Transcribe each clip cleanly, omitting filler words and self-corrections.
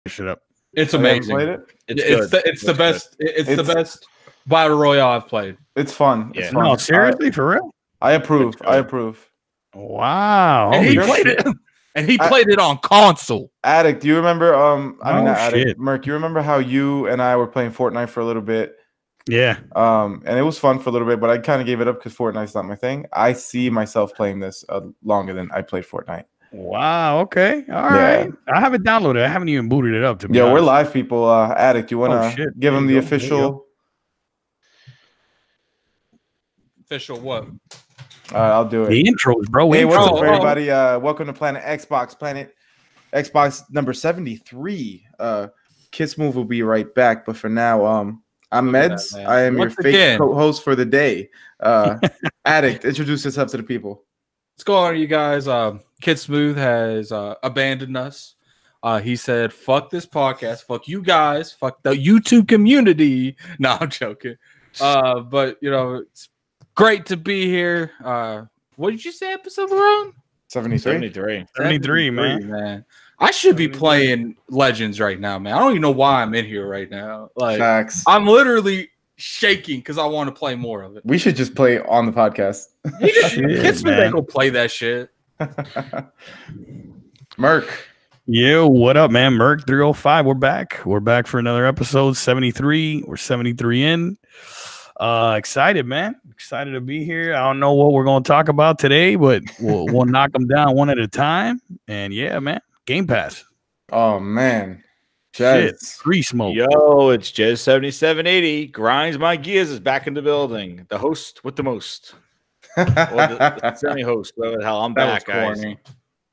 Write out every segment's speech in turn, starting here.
shit up. It's amazing. Played it? It's the best. It's the best battle royale I've played. It's fun. Yeah. It's fun. No, seriously, for real. I approve. I approve. Wow. And he Holy played shit. it. And he played it on console. Addict, do you remember? I mean, not Addict. shit. Merc, you remember how you and I were playing Fortnite for a little bit? Yeah. And it was fun for a little bit, but I kind of gave it up because Fortnite's not my thing. I see myself playing this longer than I played Fortnite. Wow. Okay. All right. I have it downloaded. I haven't even booted it up. To be Yeah, honest. we're live, people. Addict, you want to give them the official? Official what? I'll do it. The intros, bro. Hey, what's up, Oh, everybody? Welcome to Planet Xbox number 73. Kiss Move will be right back, but for now, I'm Meds. I am your fake co-host for the day. Addict, introduce yourself to the people. What's going on, you guys? Kid Smooth has abandoned us. He said, "Fuck this podcast. Fuck you guys. Fuck the YouTube community." No, I'm joking. But you know, it's great to be here. What did you say? Episode we're on? 73, 73, man. I should be playing Legends right now, man. I don't even know why I'm in here right now. Like, Facts. I'm literally shaking because I want to play more of it. We should just play on the podcast. Kid Smooth ain't gonna play that shit. Merc. Yo, what up, man? Merc 305. We're back. We're back for another episode 73. We're 73 in. Excited, man. Excited to be here. I don't know what we're going to talk about today, but we'll knock them down one at a time. And yeah, man, Game Pass. Oh man, shit, free smoke. Yo, it's Jez 7780. Grinds my gears is back in the building. The host with the most, or the semi-host. Whatever the hell, I'm back, guys.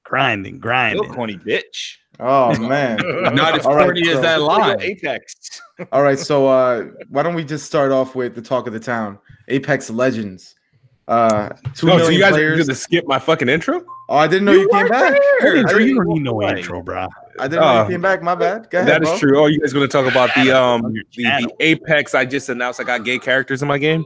Grinding. Real corny bitch. Oh man, not as corny as that line. Apex. All right, so why don't we just start off with the talk of the town? Apex Legends. 2 million so you guys players. are gonna skip my fucking intro? Oh, I didn't know you came back. You don't need no intro, bro. I didn't know you came back. My bad. Go ahead, That bro. is true. Oh, you guys gonna talk about the Apex? I just announced I got gay characters in my game.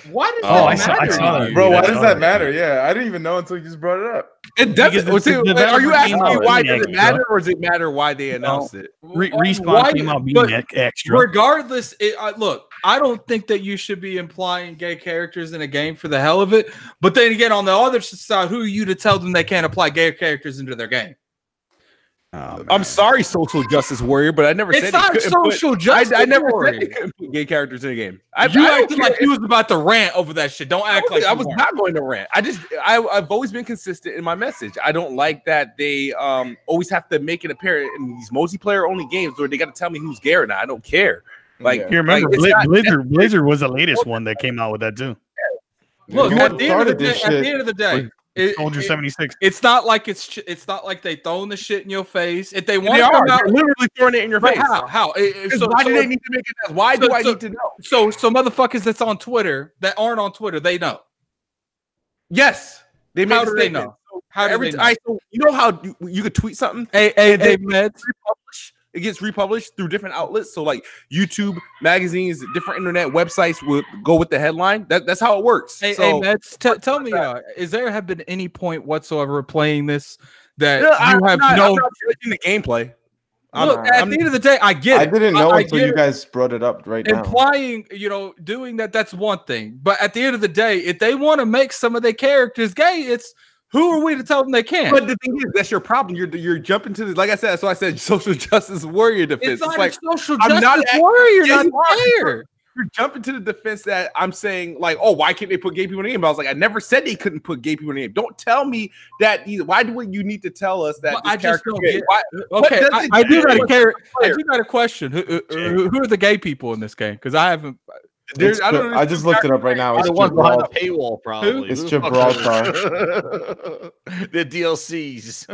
Why does that matter? I saw that. Bro, why does that matter? Yeah, I didn't even know until you just brought it up. It doesn't. Are you asking me why does it matter, extra. or does it matter why they announced it? Respawn came out being extra. Regardless, look, I don't think that you should be implying gay characters in a game for the hell of it. But then again, on the other side, who are you to tell them they can't apply gay characters into their game? Oh, I'm sorry, social justice warrior, but I never said it's not social justice. I never said they couldn't put gay characters in the game. You acted like you was about to rant over that shit. Don't act like I was not going to rant. I've always been consistent in my message. I don't like that they always have to make it apparent in these multiplayer only games where they got to tell me who's gay or not. I don't care. Like you remember, Blizzard was the latest one that came out with that too. Look, at the end of the day. Soldier 76. It's not like it's not like they throwing the shit in your face. If they want they to come out, they're literally throwing it in your face. How? Why do they need to make it? Why do I need to know? So motherfuckers that's on Twitter that aren't on Twitter, they know. Yes, they made how do they know? How do they know? So you know how you could tweet something? Hey, Meds. It gets republished through different outlets. So like YouTube, magazines, different internet websites will go with the headline. That's how it works. Hey, Mets, tell me, is there have been any point whatsoever playing this that I'm not in the gameplay? Look, at the end of the day, I get it. I didn't know until you guys brought it up right now. Implying, doing that's one thing. But at the end of the day, if they want to make some of their characters gay, who are we to tell them they can't? But the thing is, that's your problem. You're jumping to like I said. So I said social justice warrior defense. It's not like social justice warrior. Not there. You're jumping to the defense that I'm saying, like, oh, why can't they put gay people in the game? But I was like, I never said they couldn't put gay people in the game. Don't tell me that either. Why do you need to tell us that? I just don't get. Okay, I do got a question. Who are the gay people in this game? Because I haven't. I just looked it up right now. It's the ones behind the paywall, probably. It's Gibraltar. The DLCs.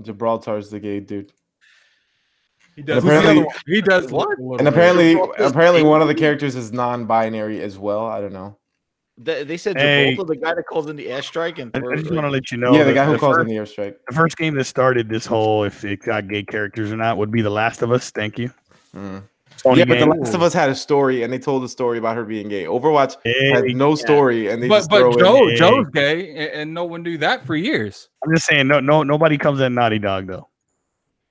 Gibraltar's the gay dude. He does. He does what? And apparently, one of the characters is non-binary as well. I don't know. They said Gibraltar, the guy that calls in the airstrike. And I just want to let you know. Yeah, the guy who calls in the airstrike. The first game that started this whole, if it got gay characters or not, would be The Last of Us. Thank you. Yeah, but The Last of Us had a story, and they told a story about her being gay. Overwatch had no story, and they just throw in. Joe's gay, and no one knew that for years. I'm just saying, nobody comes at Naughty Dog though.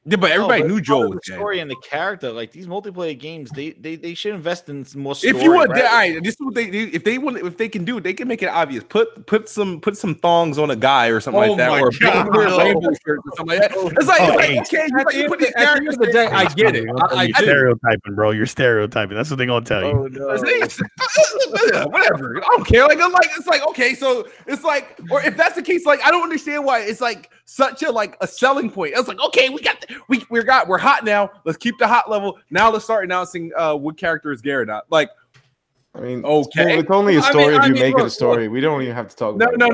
Yeah, but everybody knew Joel was the story and the character. Like these multiplayer games, they should invest in some more story. If you want, this is what they do. If they can do it, they can make it obvious. Put some thongs on a guy or something like that, or rainbow shirts or something like that. It's like okay, you put these characters. At the day, I get it. You're stereotyping, bro. You're stereotyping. That's what they're gonna tell you. Whatever. I don't care. Like it's like okay, so it's like, or if that's the case, like I don't understand why it's like such a selling point. It's like okay, we're hot now. Let's keep the hot level. Now let's start announcing what character is Gyarados. Like, I mean, okay, it's only a story if you make it a story. We don't even have to talk about it. No.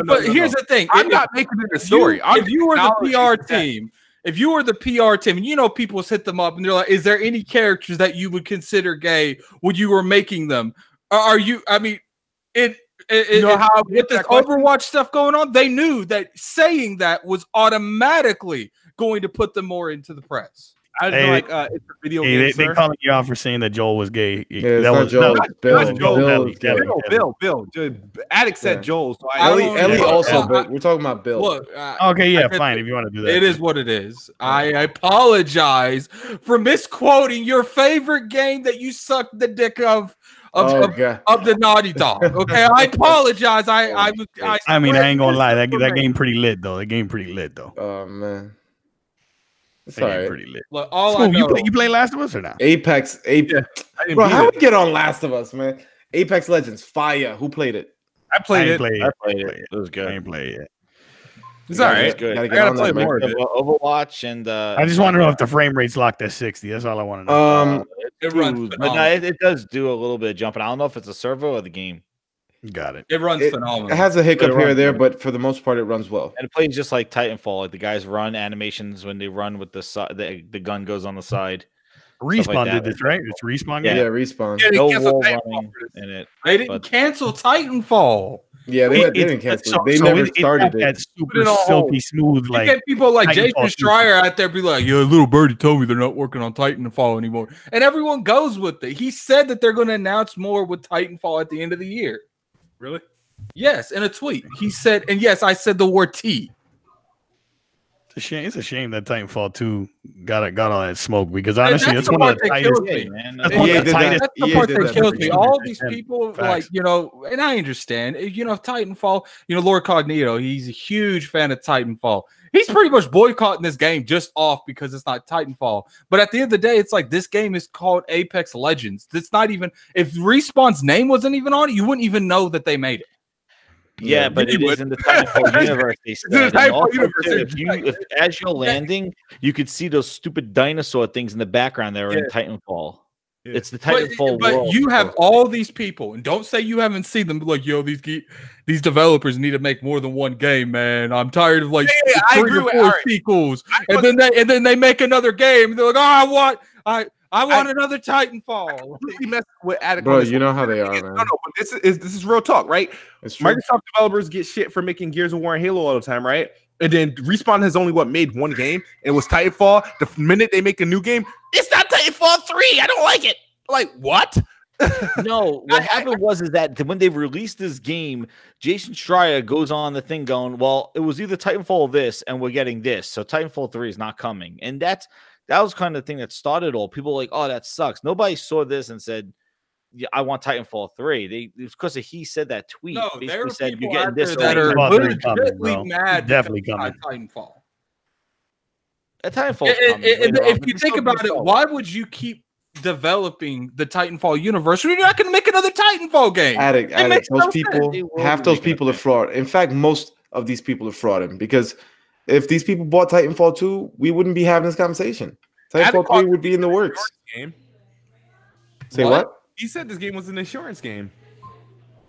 But here's the thing: I'm not making it a story. If you were the PR team, and people hit them up and they're like, "Is there any characters that you would consider gay when you were making them?" Are you? I mean, with this Overwatch stuff going on, they knew that saying that was automatically going to put them more into the press. I don't know, like it's a video game. They calling you out for saying that Joel was gay. Yeah, that was Joel. Bill. Addict said Joel. So Ellie also, but we're talking about Bill. Look, okay, yeah, fine. If you want to do that, it is what it is. I apologize for misquoting your favorite game that you sucked the dick of the Naughty Dog. Okay, I apologize. I mean, I ain't gonna lie. That game pretty lit though. That game pretty lit though. Oh man. It's pretty lit. Look, you play Last of Us or not? Apex. Bro, how we get on Last of Us, man? Apex Legends, fire. Who played it? I played it. It was good. I ain't played it yet. It's all right. Good. I gotta play more. Overwatch and I just want to know if the frame rate's locked at 60. That's all I want to know. It runs, but no, it does do a little bit of jumping. I don't know if it's a server or the game. Got it. It runs phenomenal. It has a hiccup here or there, but for the most part, it runs well. And it plays just like Titanfall. Like the guys run animations when they run with the gun goes on the side. Respawn did this, right? It's Respawn. Yeah, Respawn. Yeah, no wall running in it. They didn't cancel Titanfall. Yeah, they didn't cancel. They never started it. That super silky smooth, like you get people like Jason Schreier out there be like, "Yeah, little birdie told me they're not working on Titanfall anymore," and everyone goes with it. He said that they're going to announce more with Titanfall at the end of the year. Really? Yes, in a tweet. He said, and yes, I said the word T. It's a shame that Titanfall 2 got all that smoke because honestly, that's one of the tightest. That's the part that kills me. All these people, like, and I understand, Titanfall, Lord Cognito, he's a huge fan of Titanfall. He's pretty much boycotting this game just off because it's not Titanfall. But at the end of the day, it's like this game is called Apex Legends. It's not even, if Respawn's name wasn't even on it, you wouldn't even know that they made it. Yeah, but it is in the Titanfall universe. If as you're landing, you could see those stupid dinosaur things in the background that are in Titanfall. Yeah. It's the Titanfall but world. You have all these people, and don't say you haven't seen them. Like, these developers need to make more than one game, man. I'm tired of 3 or 4 sequels, and then they make another game. And they're like, I want another Titanfall. With Addict, bro, you know how they are, man. No, but this is real talk, right? Microsoft developers get shit for making Gears of War and Halo all the time, right? And then Respawn has only made one game, and it was Titanfall. The minute they make a new game, it's not Titanfall 3. I don't like it. Like, what? No, what happened was that when they released this game, Jason Schreier goes on the thing going, well, it was either Titanfall or this, and we're getting this, so Titanfall 3 is not coming. And that was kind of the thing that started all. People were like, oh, that sucks. Nobody saw this and said, yeah, I want Titanfall 3. It was because he said that tweet. No, basically said you're getting this that are legitimately mad definitely coming. Titanfall. Titanfall. If you think about it, why would you keep developing the Titanfall universe when you're not going to make another Titanfall game? Addict. Those people, half those people are fraud. In fact, most of these people are frauding because if these people bought Titanfall 2, we wouldn't be having this conversation. Titanfall 3 would be in the works. Say what? He said this game was an insurance game.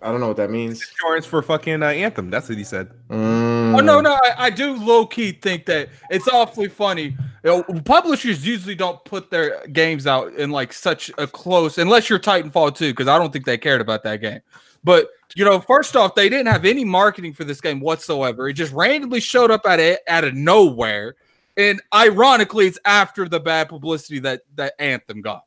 I don't know what that means. Insurance for fucking Anthem. That's what he said. Oh, no. I do low-key think that it's awfully funny. Publishers usually don't put their games out in such a close, unless you're Titanfall 2, because I don't think they cared about that game. But, first off, they didn't have any marketing for this game whatsoever. It just randomly showed up out of nowhere. And ironically, it's after the bad publicity that Anthem got.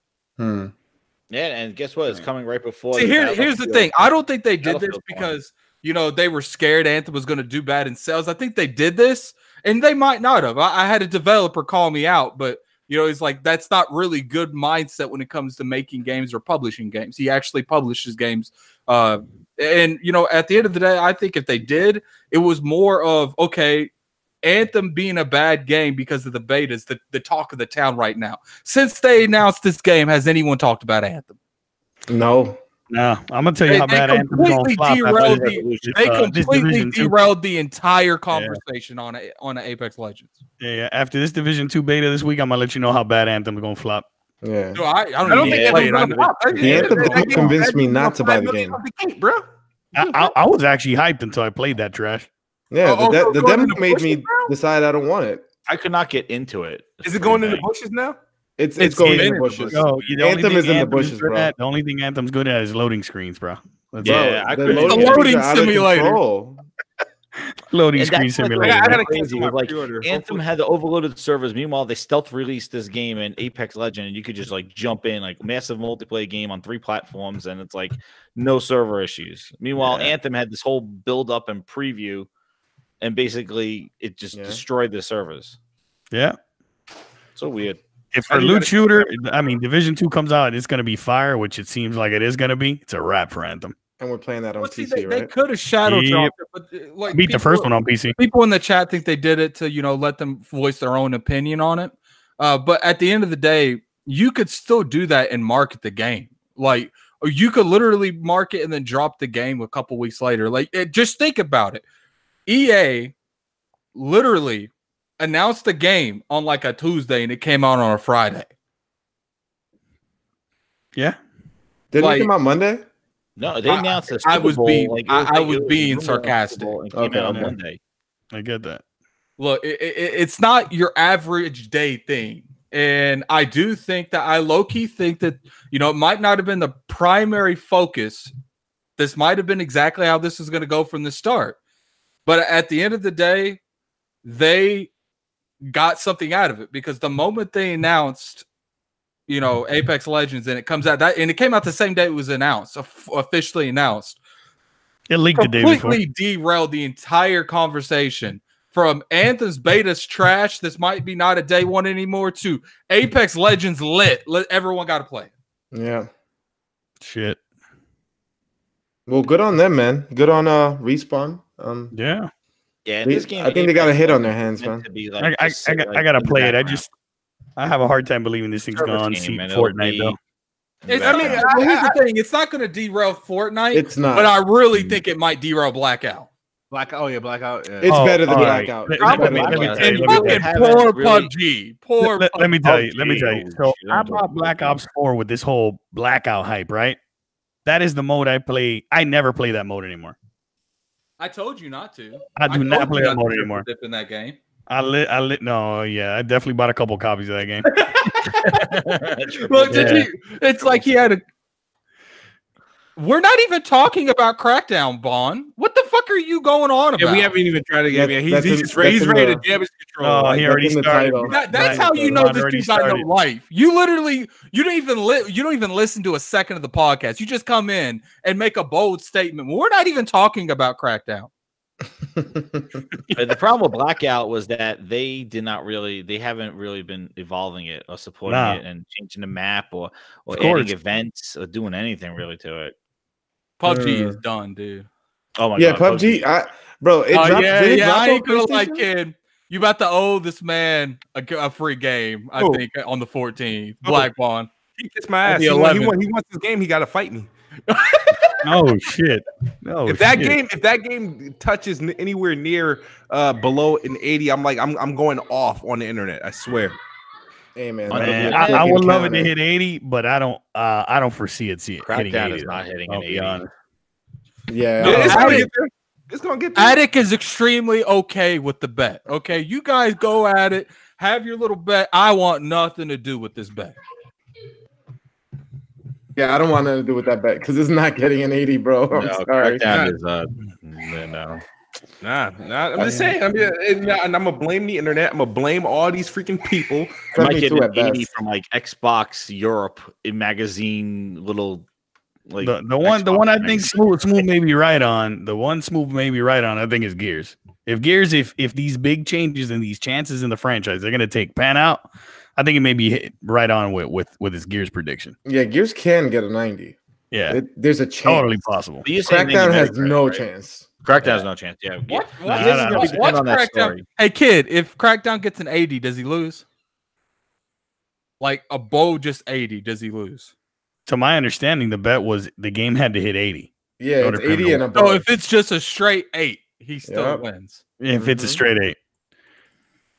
Yeah, and guess what? It's coming right before. See, here's the thing. I don't think they did this because, they were scared Anthem was going to do bad in sales. I think they did this and they might not have. I had a developer call me out, but it's like that's not really good mindset when it comes to making games or publishing games. He actually publishes games, and at the end of the day, I think if they did, it was more of okay. Anthem being a bad game because of the betas, the talk of the town right now. Since they announced this game, has anyone talked about Anthem? No. I'm gonna tell you how bad Anthem's gonna flop. They completely derailed the entire conversation on Apex Legends. Yeah, after this Division 2 beta this week, I'm gonna let you know how bad Anthem's gonna flop. Yeah, no, I don't think Anthem's gonna flop. Anthem convinced me not to buy the game, bro. I was actually hyped until I played that trash. Yeah, the demo made me decide I don't want it. I could not get into it. Is it going in the bushes now? It's going in the bushes. Anthem is in the bushes, bro. The only thing Anthem's good at is loading screens, bro. It's a loading simulator. Loading screen simulator. Anthem had the overloaded servers. Meanwhile, they stealth released this game in Apex Legends, and you could just like jump in, like massive multiplayer game on 3 platforms, and it's like no server issues. Meanwhile, Anthem had this whole build up and preview, and basically it just destroyed the servers. Yeah, so weird. If for loot shooter, Division 2 comes out, it's gonna be fire, which it seems like it is gonna be. It's a wrap for Anthem. And we're playing that on PC, right? They could have shadow dropped it, but like beat the first one on PC. People in the chat think they did it to let them voice their own opinion on it. But at the end of the day, you could still do that and market the game. Like you could literally market and then drop the game a couple weeks later. Like just think about it. EA literally announced the game on like a Tuesday and it came out on a Friday. Yeah. Didn't it come out Monday? No, they announced this. I was being sarcastic. Came out on Monday. I get that. Look, it's not your average day thing. And I do think that I low-key think that, it might not have been the primary focus. This might have been exactly how this is going to go from the start. But at the end of the day, they got something out of it because the moment they announced Apex Legends, and it comes out and it came out the same day it was announced, officially announced. It leaked the day before. Completely derailed the entire conversation from Anthem's beta's trash. This might be not a day one anymore. To Apex Legends lit. Everyone got to play it. Yeah. Shit. Well, good on them, man. Good on Respawn. Yeah. Yeah. This game, I think they got a hit on their hands, man. I gotta play it. I have a hard time believing this thing's gone. Fortnite though. Here's the thing: it's not going to derail Fortnite. It's not, but I really think it might derail Blackout. Blackout. Yeah. It's better than Blackout. Let me tell you. So I bought Black Ops 4 with this whole Blackout hype, right? That is the mode I play. I never play that mode anymore. I told you not to. I do not play that mode anymore. In that game. I definitely bought a couple copies of that game. Well, it's like he had a. We're not even talking about Crackdown, Bond. What the fuck are you going on about? Yeah, we haven't even tried to get him. He's ready to damage control. Oh, he already started. That's how you know this dude's got no life. You literally, you don't even listen to a second of the podcast. You just come in and make a bold statement. We're not even talking about Crackdown. The problem with Blackout was that they haven't really been evolving it or supporting it and changing the map or adding events or doing anything really to it. PUBG is done, dude. Oh my god, PUBG, bro. It dropped, I ain't gonna like, kid. You about to owe this man a free game? I think on the 14th. Black Bond. He kissed my ass. He wants this game. He got to fight me. Oh shit! No, if that game touches anywhere near below an 80, I'm going off on the internet. I swear. Hey man, I would love it to hit 80, but I don't foresee it hitting 80. Crackdown is not hitting an 80. Yeah, it's gonna get there. Addict is extremely okay with the bet. Okay, you guys go at it. Have your little bet. I want nothing to do with this bet. Yeah, I don't want nothing to do with that bet because it's not getting an 80, bro. I'm sorry. No. Nah. I'm just saying. And I'm gonna blame the internet. I'm gonna blame all these freaking people. I might get an 80 from like Xbox Europe in magazine little Like the one I think smooth may be right on. The one smooth may be right on. I think is Gears. If these big changes and these chances in the franchise they're gonna take pan out, I think it may be hit right on with his Gears prediction. Yeah, Gears can get a 90. Yeah, there's a chance. Totally possible. Crackdown has no chance. Crackdown has no chance. Yeah. What's Crackdown? Hey kid, if Crackdown gets an 80, does he lose? Like a bow just 80, does he lose? To my understanding, the bet was the game had to hit 80. Yeah, it's 80 and above. So if it's just a straight 8, he still wins. If it's a straight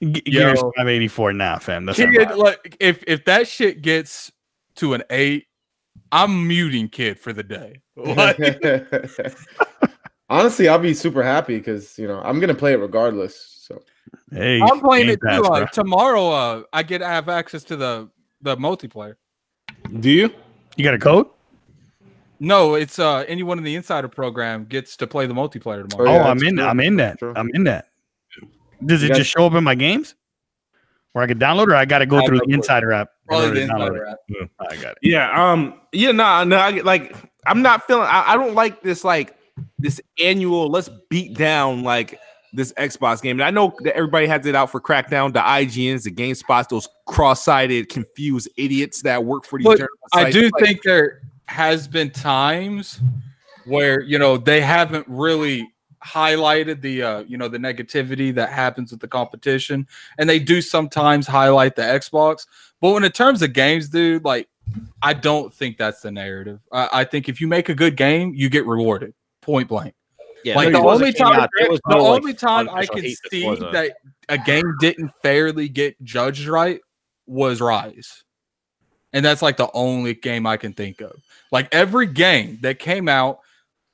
8. Gears 584 now, fam. That's kid, like if that shit gets to an 8, I'm muting kid for the day. Honestly, I'll be super happy because I'm gonna play it regardless. So hey, I'm playing it too. Tomorrow, I have access to the multiplayer. Do you? You got a code? No, it's anyone in the insider program gets to play the multiplayer tomorrow. Oh, I'm in that. I'm in that. Does it just show up in my games? Or I can download, or I got to go through the Insider app? Probably the Insider app. I got it. Yeah. Like I'm not feeling. I don't like this. Like this annual. Let's beat down like this Xbox game. And I know that everybody has it out for Crackdown. The IGNs, the GameSpots, those cross-sided, confused idiots that work for these. I do think there has been times where they haven't really highlighted the the negativity that happens with the competition, and they do sometimes highlight the Xbox, but when in terms of games, dude, like I don't think that's the narrative. I think if you make a good game, you get rewarded, point blank. Yeah, like the only time I can see that a game didn't fairly get judged right was Rise, and that's like the only game I can think of. Like every game that came out,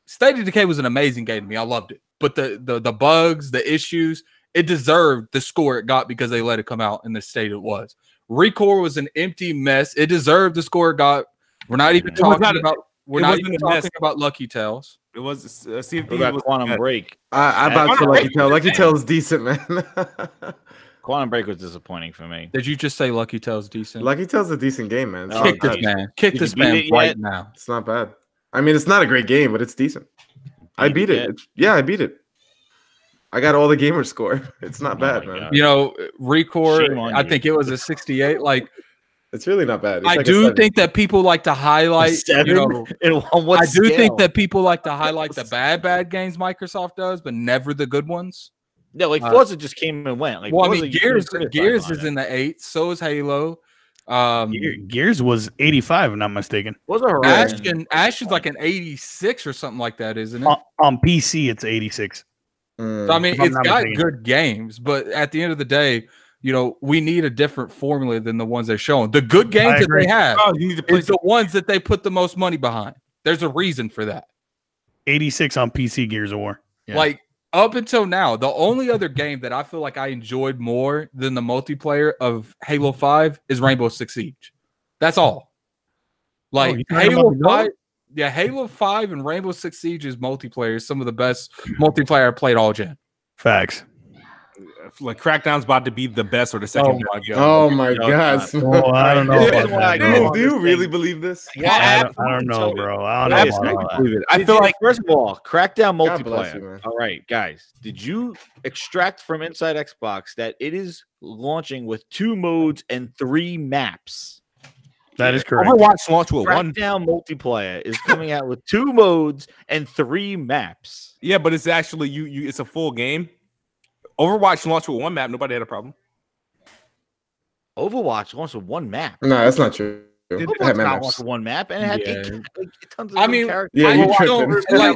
State of Decay was an amazing game to me. I loved it. But the bugs, the issues, it deserved the score it got because they let it come out in the state it was. Recore was an empty mess. It deserved the score it got. We're not even talking about Lucky Tales. It was CFP was Quantum Break. I about to Lucky Tale. Lucky Tale is decent, man. Quantum Break was disappointing for me. Did you just say Lucky Tale's decent? Lucky Tale's a decent game, man. Kick this man right now. It's not bad. I mean, it's not a great game, but it's decent. I beat it. I beat it. I got all the gamer score. It's not bad, man. Recore, I think it was a 68. Like, it's really not bad. I do think that people like to highlight. Think that people like to highlight the bad games Microsoft does, but never the good ones. Yeah, like Forza just came and went. Like, well, I mean, Gears is in the 8s. So is Halo. Gears was 85, if I'm not mistaken. Ash is like an 86 or something like that, isn't it? On PC, it's 86. So, I mean, it's got good games, but at the end of the day, we need a different formula than the ones they're showing. The good games that they have is the ones that they put the most money behind. There's a reason for that. 86 on PC Gears of War. Yeah. Like, up until now, the only other game that I feel like I enjoyed more than the multiplayer of Halo 5 is Rainbow Six Siege. That's all. Like Halo 5, Halo 5 and Rainbow Six Siege's multiplayer is some of the best multiplayer I played all gen. Facts. Like Crackdown's about to be the best or the second. Oh my god! I don't know. Do you really believe this? I don't know, bro. I don't know. I feel like, first of all, Crackdown multiplayer. All right, guys, did you extract from Inside Xbox that it is launching with 2 modes and 3 maps? That is correct. Overwatch launched with Crackdown multiplayer is coming out with 2 modes and 3 maps. Yeah, but it's actually it's a full game. Overwatch launched with 1 map. Nobody had a problem. Overwatch launched with 1 map. No, that's not true. Overwatch launched with 1 map, and it had tons of characters. Yeah,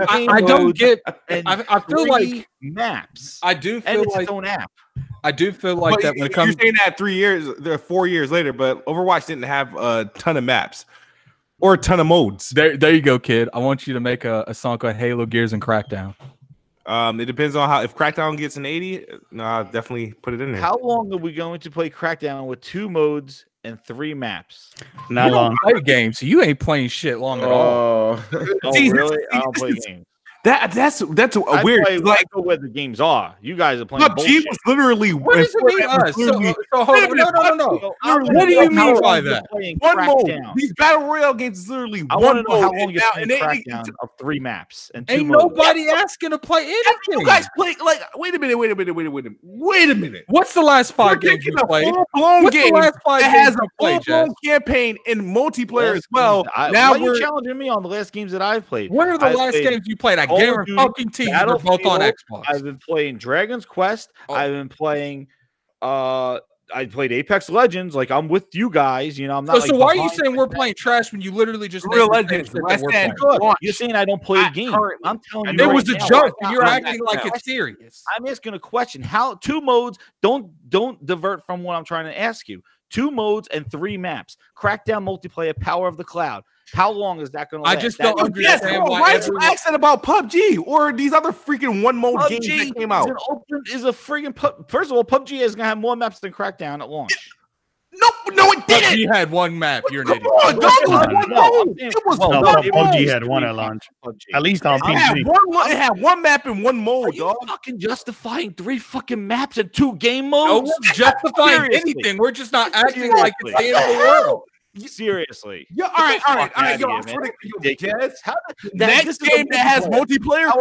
I don't get. I feel like maps. I do feel and it's like its own app. I do feel like that when it comes. You're saying that 4 years later, but Overwatch didn't have a ton of maps or a ton of modes. There you go, kid. I want you to make a song called Halo, Gears, and Crackdown. It depends on if Crackdown gets an 80. No, I'll definitely put it in there. How long are we going to play Crackdown with 2 modes and 3 maps? Not long. Play games, so you ain't playing shit long at all. Really? I don't play games. That's weird. I go where the games are. You guys are playing PUBG bullshit. was literally. What does it mean us? So hold on. No. What do you mean by that? One mode. These battle royale games is literally I one want to know how mode. long you're playing Crackdown of 3 maps and 2 Ain't modes. nobody asking to play anything. You guys play like wait a minute. What's the last 5 games you played? Full-blown What's game the last 5 that games has you a played, full-blown campaign and multiplayer as well. Now why are you challenging me on the last games that I've played? What are the last games you played? I guarantee you they're both on Xbox. I've been playing Dragon's Quest. I've been playing I played Apex Legends. Like I'm with you guys, you know. I'm not. So why are you saying we're playing trash when you literally just Real Legends? You're saying I don't play a game. I'm telling you. There was a joke. You're acting like it's serious. I'm asking a question. How 2 modes? Don't divert from what I'm trying to ask you. 2 modes and 3 maps. Crackdown multiplayer. Power of the Cloud. How long is that going to last? I just don't understand why did you ask that about PUBG or these other freaking one mode games that came out? Is a freaking first of all, PUBG is going to have more maps than Crackdown at launch. No, it didn't. PUBG had 1 map. You're an idiot. PUBG had 1 at launch. At least on PC. It had 1 map in 1 mode. Are you fucking justifying 3 fucking maps and 2 game modes? No one's justifying anything. We're just not acting like it's the end of the world. Seriously. Yeah, all right. Yo, next game that has multiplayer, I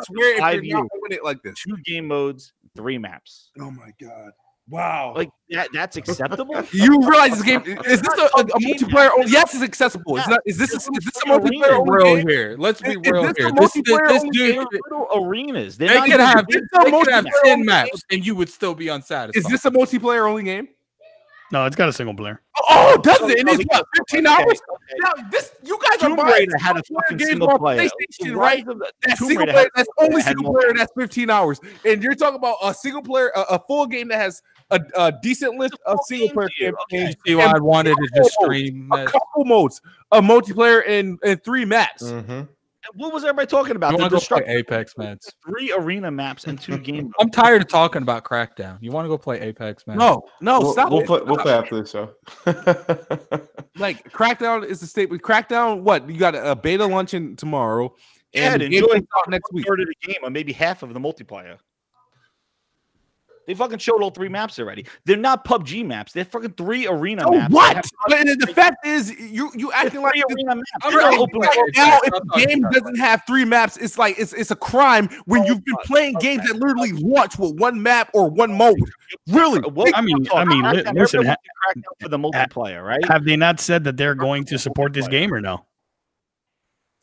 swear if you're not doing it like this. 2 game modes, 3 maps. Oh my god. Wow. Like that's acceptable? You realize this game is this a multiplayer? Yes, it's accessible. Is this a multiplayer real here? Let's be real here. This dude little arenas. They could have 10 maps and you would still be unsatisfied. Is this a multiplayer only game? No, it's got a single player. Oh, does it? And it's what, 15 hours? Now, you guys are buying had a fucking single player. PlayStation, right? That's single player. That's only single player. That's 15 hours. And you're talking about a single player, a full game that has a decent list of single player campaigns. See why I wanted to just stream a couple modes, a multiplayer and 3 maps. Mm-hmm. What was everybody talking about? You want to go play Apex, man? 3 arena maps and 2 game modes. I'm tired of talking about Crackdown. You want to go play Apex, man? No, stop. We'll play after the show. Like Crackdown is the statement. Crackdown, what? You got a beta luncheon tomorrow, and enjoy next week. Third of the game, or maybe half of the multiplayer. They fucking showed all 3 maps already. They're not PUBG maps. They're fucking 3 arena maps. What? But the fact is, you acting like arena maps. Now, if a game doesn't have 3 maps, it's like it's a crime when you've been playing games that literally launch with 1 map or 1 mode. Really? Well, I mean, listen. For the multiplayer, right? Have they not said that they're going to support this game or no?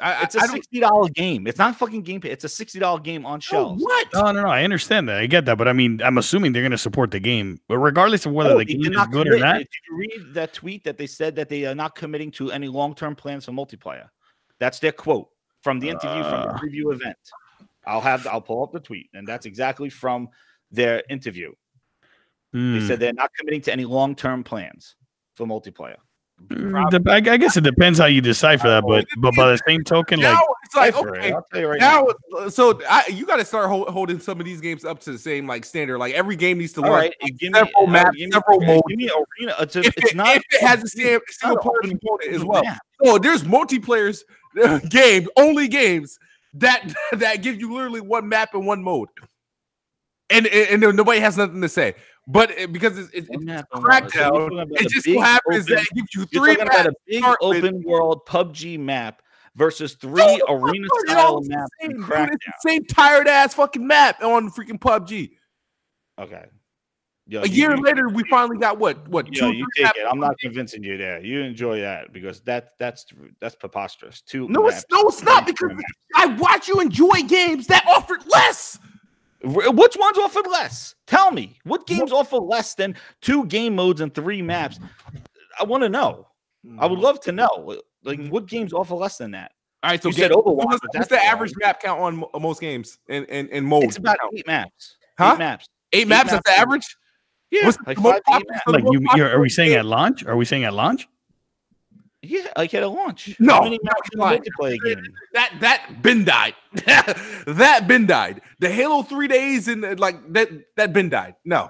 It's a $60 game. It's not fucking gameplay. It's a $60 game on shelves. What? No. I understand that. I get that, but I mean, I'm assuming they're going to support the game, but regardless of whether the game is good or not. Did you read that tweet that they said that they are not committing to any long-term plans for multiplayer? That's their quote from the interview from the preview event. I'll pull up the tweet, and that's exactly from their interview. They said they're not committing to any long-term plans for multiplayer. I guess it depends how you decipher that, but by the same token, now like it's like okay, I'll tell you right now. So you got to start holding some of these games up to the same like standard. Like every game needs to learn several maps, several modes. Give me arena. It's not. If it has a single player component as well. So there's multiplayer games that give you literally 1 map and 1 mode, and nobody has nothing to say. But because it's Crackdown, it just so happens that it gives you 3 maps. About a big open world PUBG map versus 3 arena style maps in Crackdown. It's the same tired ass fucking map on freaking PUBG. Okay. A year later, we finally got what? Yo, you take it. I'm not convincing you there. You enjoy that because that's preposterous. No, it's not because I watch you enjoy games that offered less. Which ones offer less? Tell me. What games offer less than 2 game modes and 3 maps? I want to know. I would love to know. Like, what games offer less than that? All right, so you said Overwatch. What's the average map count on most games in mode? It's about 8 maps. Huh? 8 maps. 8 maps is the average? Yeah. Like 5 like are we saying at launch? Are we saying at launch? Yeah, like at a launch. No, how many maps multiplayer game? That bin died. That bin died. The Halo 3 days and like that bin died. No,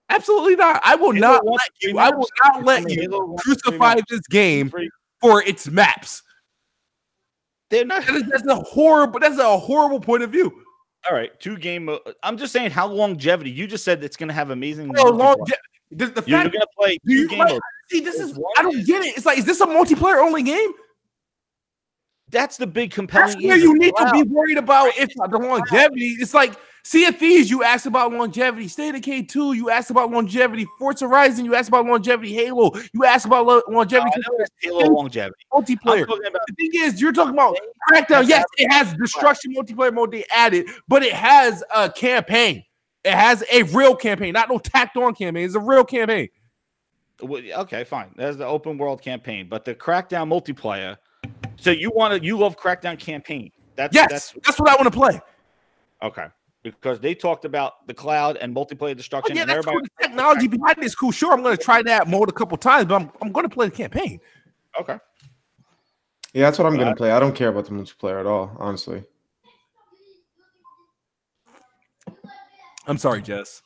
absolutely not. I will not let you. I will not let you crucify this game for its maps. They're not. That's a horrible point of view. All right, 2 game. I'm just saying how longevity. You just said it's going to have amazing. The you're fact going to play 2 game modes. See, this is I don't get it. It's like, is this a multiplayer only game? That's the big compelling. That's where you need to be worried about if the longevity. It's like Sea of Thieves, you asked about longevity. State of Decay 2, you asked about longevity. Forza Horizon, you asked about longevity. Halo, you asked about longevity. Halo longevity. Multiplayer. The thing is, you're talking about Crackdown. Yes, it has destruction multiplayer mode they added, but it has a campaign. It has a real campaign, not no tacked on campaign. It's a real campaign. Okay, fine. There's the open world campaign, but the Crackdown multiplayer. So you love Crackdown campaign. That's what I want to play. Okay. Because they talked about the cloud and multiplayer destruction. Yeah, and that's cool. The technology behind it is cool. Sure, I'm going to try that mode a couple times, but I'm going to play the campaign. Okay. Yeah, that's what I'm going to play. I don't care about the multiplayer at all, honestly. I'm sorry, Jess.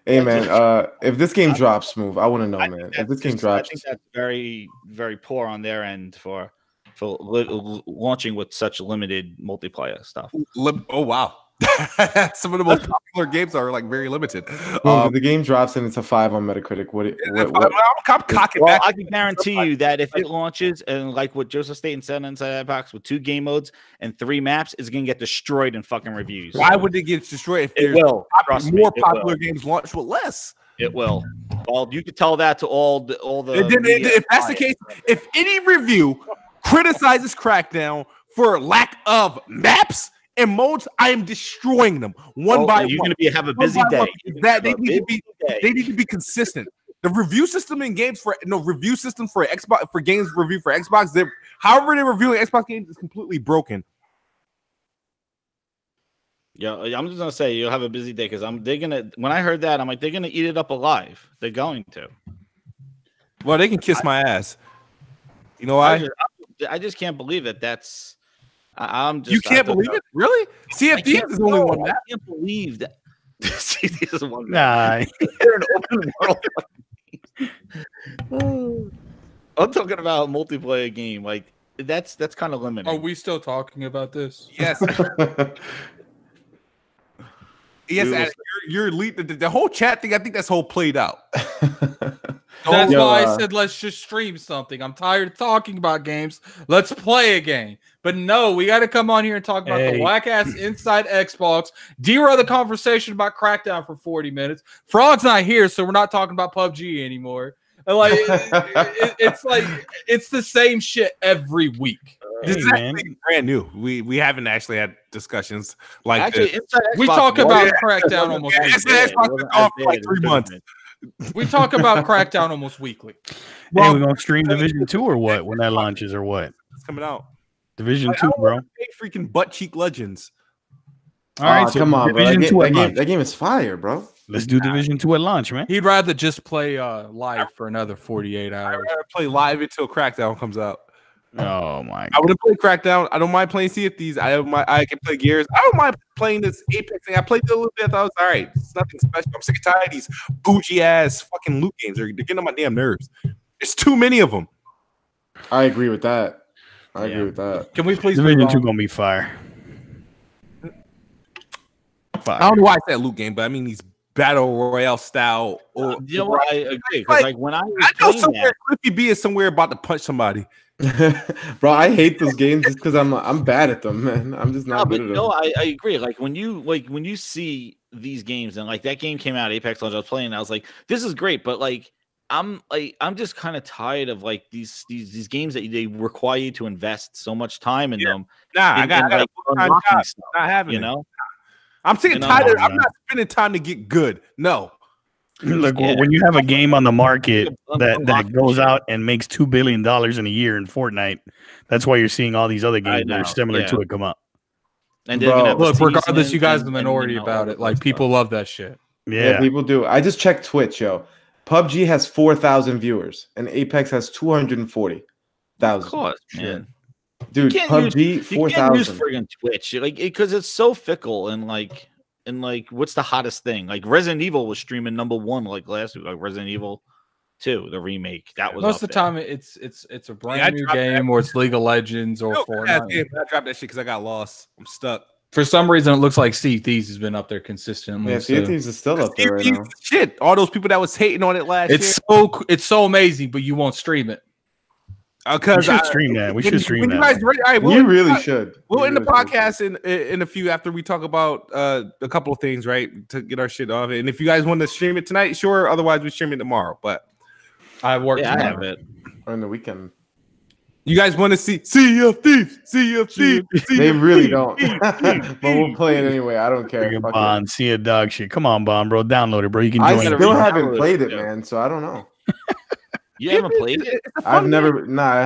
Hey, man, if this game drops, Smooth, I want to know, man. If this game drops. I think that's very, very poor on their end for launching with such limited multiplayer stuff. Oh, wow. Some of the most popular games are like very limited. If the game drops and it's a 5 on Metacritic, I can guarantee you that if it launches and like what Joseph Staten said inside that box with 2 game modes and 3 maps, is going to get destroyed in fucking reviews. Why would it get destroyed if there's more popular games launch with less? It will. Well, you could tell that to all the. If that's the case, if any review criticizes Crackdown for lack of maps and modes, I am destroying them one by one. You're going to have a busy day. They need to be consistent. The review system in games for Xbox for games review for Xbox, however they're reviewing Xbox games is completely broken. Yeah, I'm just gonna say you'll have a busy day because when I heard that, I'm like, they're gonna eat it up alive. They're going to. Well, they can kiss my ass. You know why? I just can't believe that. That's. You can't believe it, really? Sea of Thieves is only one map. I can't believe that. Sea of Thieves is one map. They're an open world. I'm talking about a multiplayer game. Like that's kind of limited. Are we still talking about this? Yes. Yes, you're elite. The whole chat thing, I think that's whole played out. That's why I said let's just stream something. I'm tired of talking about games. Let's play a game. But no, we got to come on here and talk about the whack ass inside Xbox. Derail the conversation about Crackdown for 40 minutes. Frog's not here, so we're not talking about PUBG anymore. Like it's the same shit every week. This is actually brand new. We haven't actually had discussions like this. We talk about Crackdown almost weekly. For like 3 months. We talk about Crackdown almost weekly. Well, we're gonna stream Division 2 or what when that launches or what? It's coming out. Division 2, bro. Freaking butt cheek legends. All right, so come on, bro. That game is fire, bro. Let's do Division 2 at launch, man. He'd rather just play live for another 48 hours. I'd rather play live until Crackdown comes out. Oh my! I would have played Crackdown. I don't mind playing Sea of Thieves. I can play Gears. I don't mind playing this Apex thing. I played it a little bit. I thought it was all right. It's nothing special. I'm sick and tired of these bougie ass fucking loot games. They're getting on my damn nerves. There's too many of them. I agree with that. I agree with that. Can we please? Division 2 gonna be fire. I don't know why I said loot game, but I mean these battle royale style. Or you know what? I agree. Like when I know somewhere Cliffy B is somewhere about to punch somebody. Bro, I hate those games just because I'm bad at them, man. I'm just not good at them. No, I agree. Like when you see these games and like that game came out, Apex Legends, I was playing, and I was like, this is great, but like I'm just kind of tired of like these games that they require you to invest so much time in them. I got not having you know. I'm sick and tired. I'm not spending time to get good. No. Look, when you have a game on the market that goes out and makes $2 billion in a year in Fortnite, that's why you're seeing all these other games that are similar to it come up. And look, regardless, you guys are the minority about it. Like people love that shit. Yeah, people do. I just checked Twitch, yo. PUBG has 4,000 viewers, and Apex has 240,000. Of course, man. Dude, PUBG 4,000. You can't use friggin' Twitch, like because it's so fickle and like what's the hottest thing? Like Resident Evil was streaming #1 like last week, like Resident Evil. too. The remake that was most of the time it's a brand new game, or it's League of Legends or Fortnite. I dropped that shit because I got lost. I'm stuck. For some reason, it looks like Sea of Thieves has been up there consistently. Yeah, Sea of Thieves is still up there right now. Shit, all those people that was hating on it last year. It's so amazing, but you won't stream it. We should stream that. We should stream that. You guys ready, all right, you really should. We'll end the podcast in a few after we talk about a couple of things, right, to get our shit off. And if you guys want to stream it tonight, sure. Otherwise, we stream it tomorrow. But I work. I have it on the weekend. You guys want to see Sea of Thieves? Sea of Thieves. They really don't. But we'll play it anyway. I don't care. Bond, see a dog shit. Come on, Bond, bro. Download it, bro. You can join. I still haven't played it, man. So I don't know. You haven't played it? I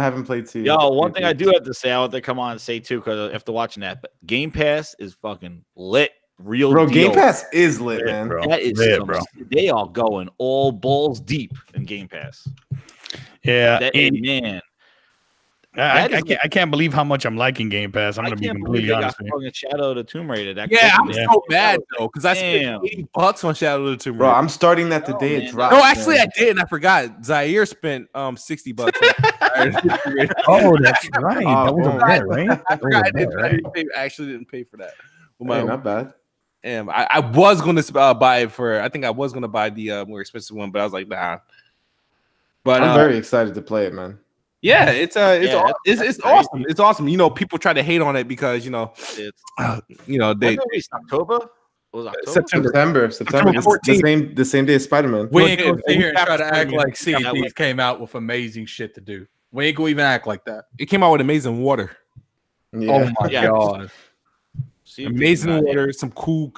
haven't played Sea. Yo, one thing I do have to say, I want to come on and say too, because after watching that, but Game Pass is fucking lit. Real bro, deal. Game Pass is lit, man. Bro. That is lit, bro. They are going all balls deep in Game Pass. Yeah, man. I can't believe how much I'm liking Game Pass. I'm gonna be completely honest with you. Shadow of the Tomb Raider. I'm so mad though, because I spent $80 on Shadow of the Tomb Raider. Bro, I'm starting that the day it drops. No, actually, I did, and I forgot. Zaire spent $60. Oh, that's right. That was a bet, right? I forgot. I actually didn't pay for that. Well, not bad. And I was going to buy it for. I think I was going to buy the more expensive one, but I was like, nah. But I'm very excited to play it, man. Yeah, it's awesome. It's awesome. You know, people try to hate on it because they October. September. The same day as Spider-Man. We ain't gonna sit here and try to act like Sea of Thieves came out with amazing shit to do. We ain't gonna even act like that. It came out with amazing water. Yeah. Oh my god. Amazing water, some cool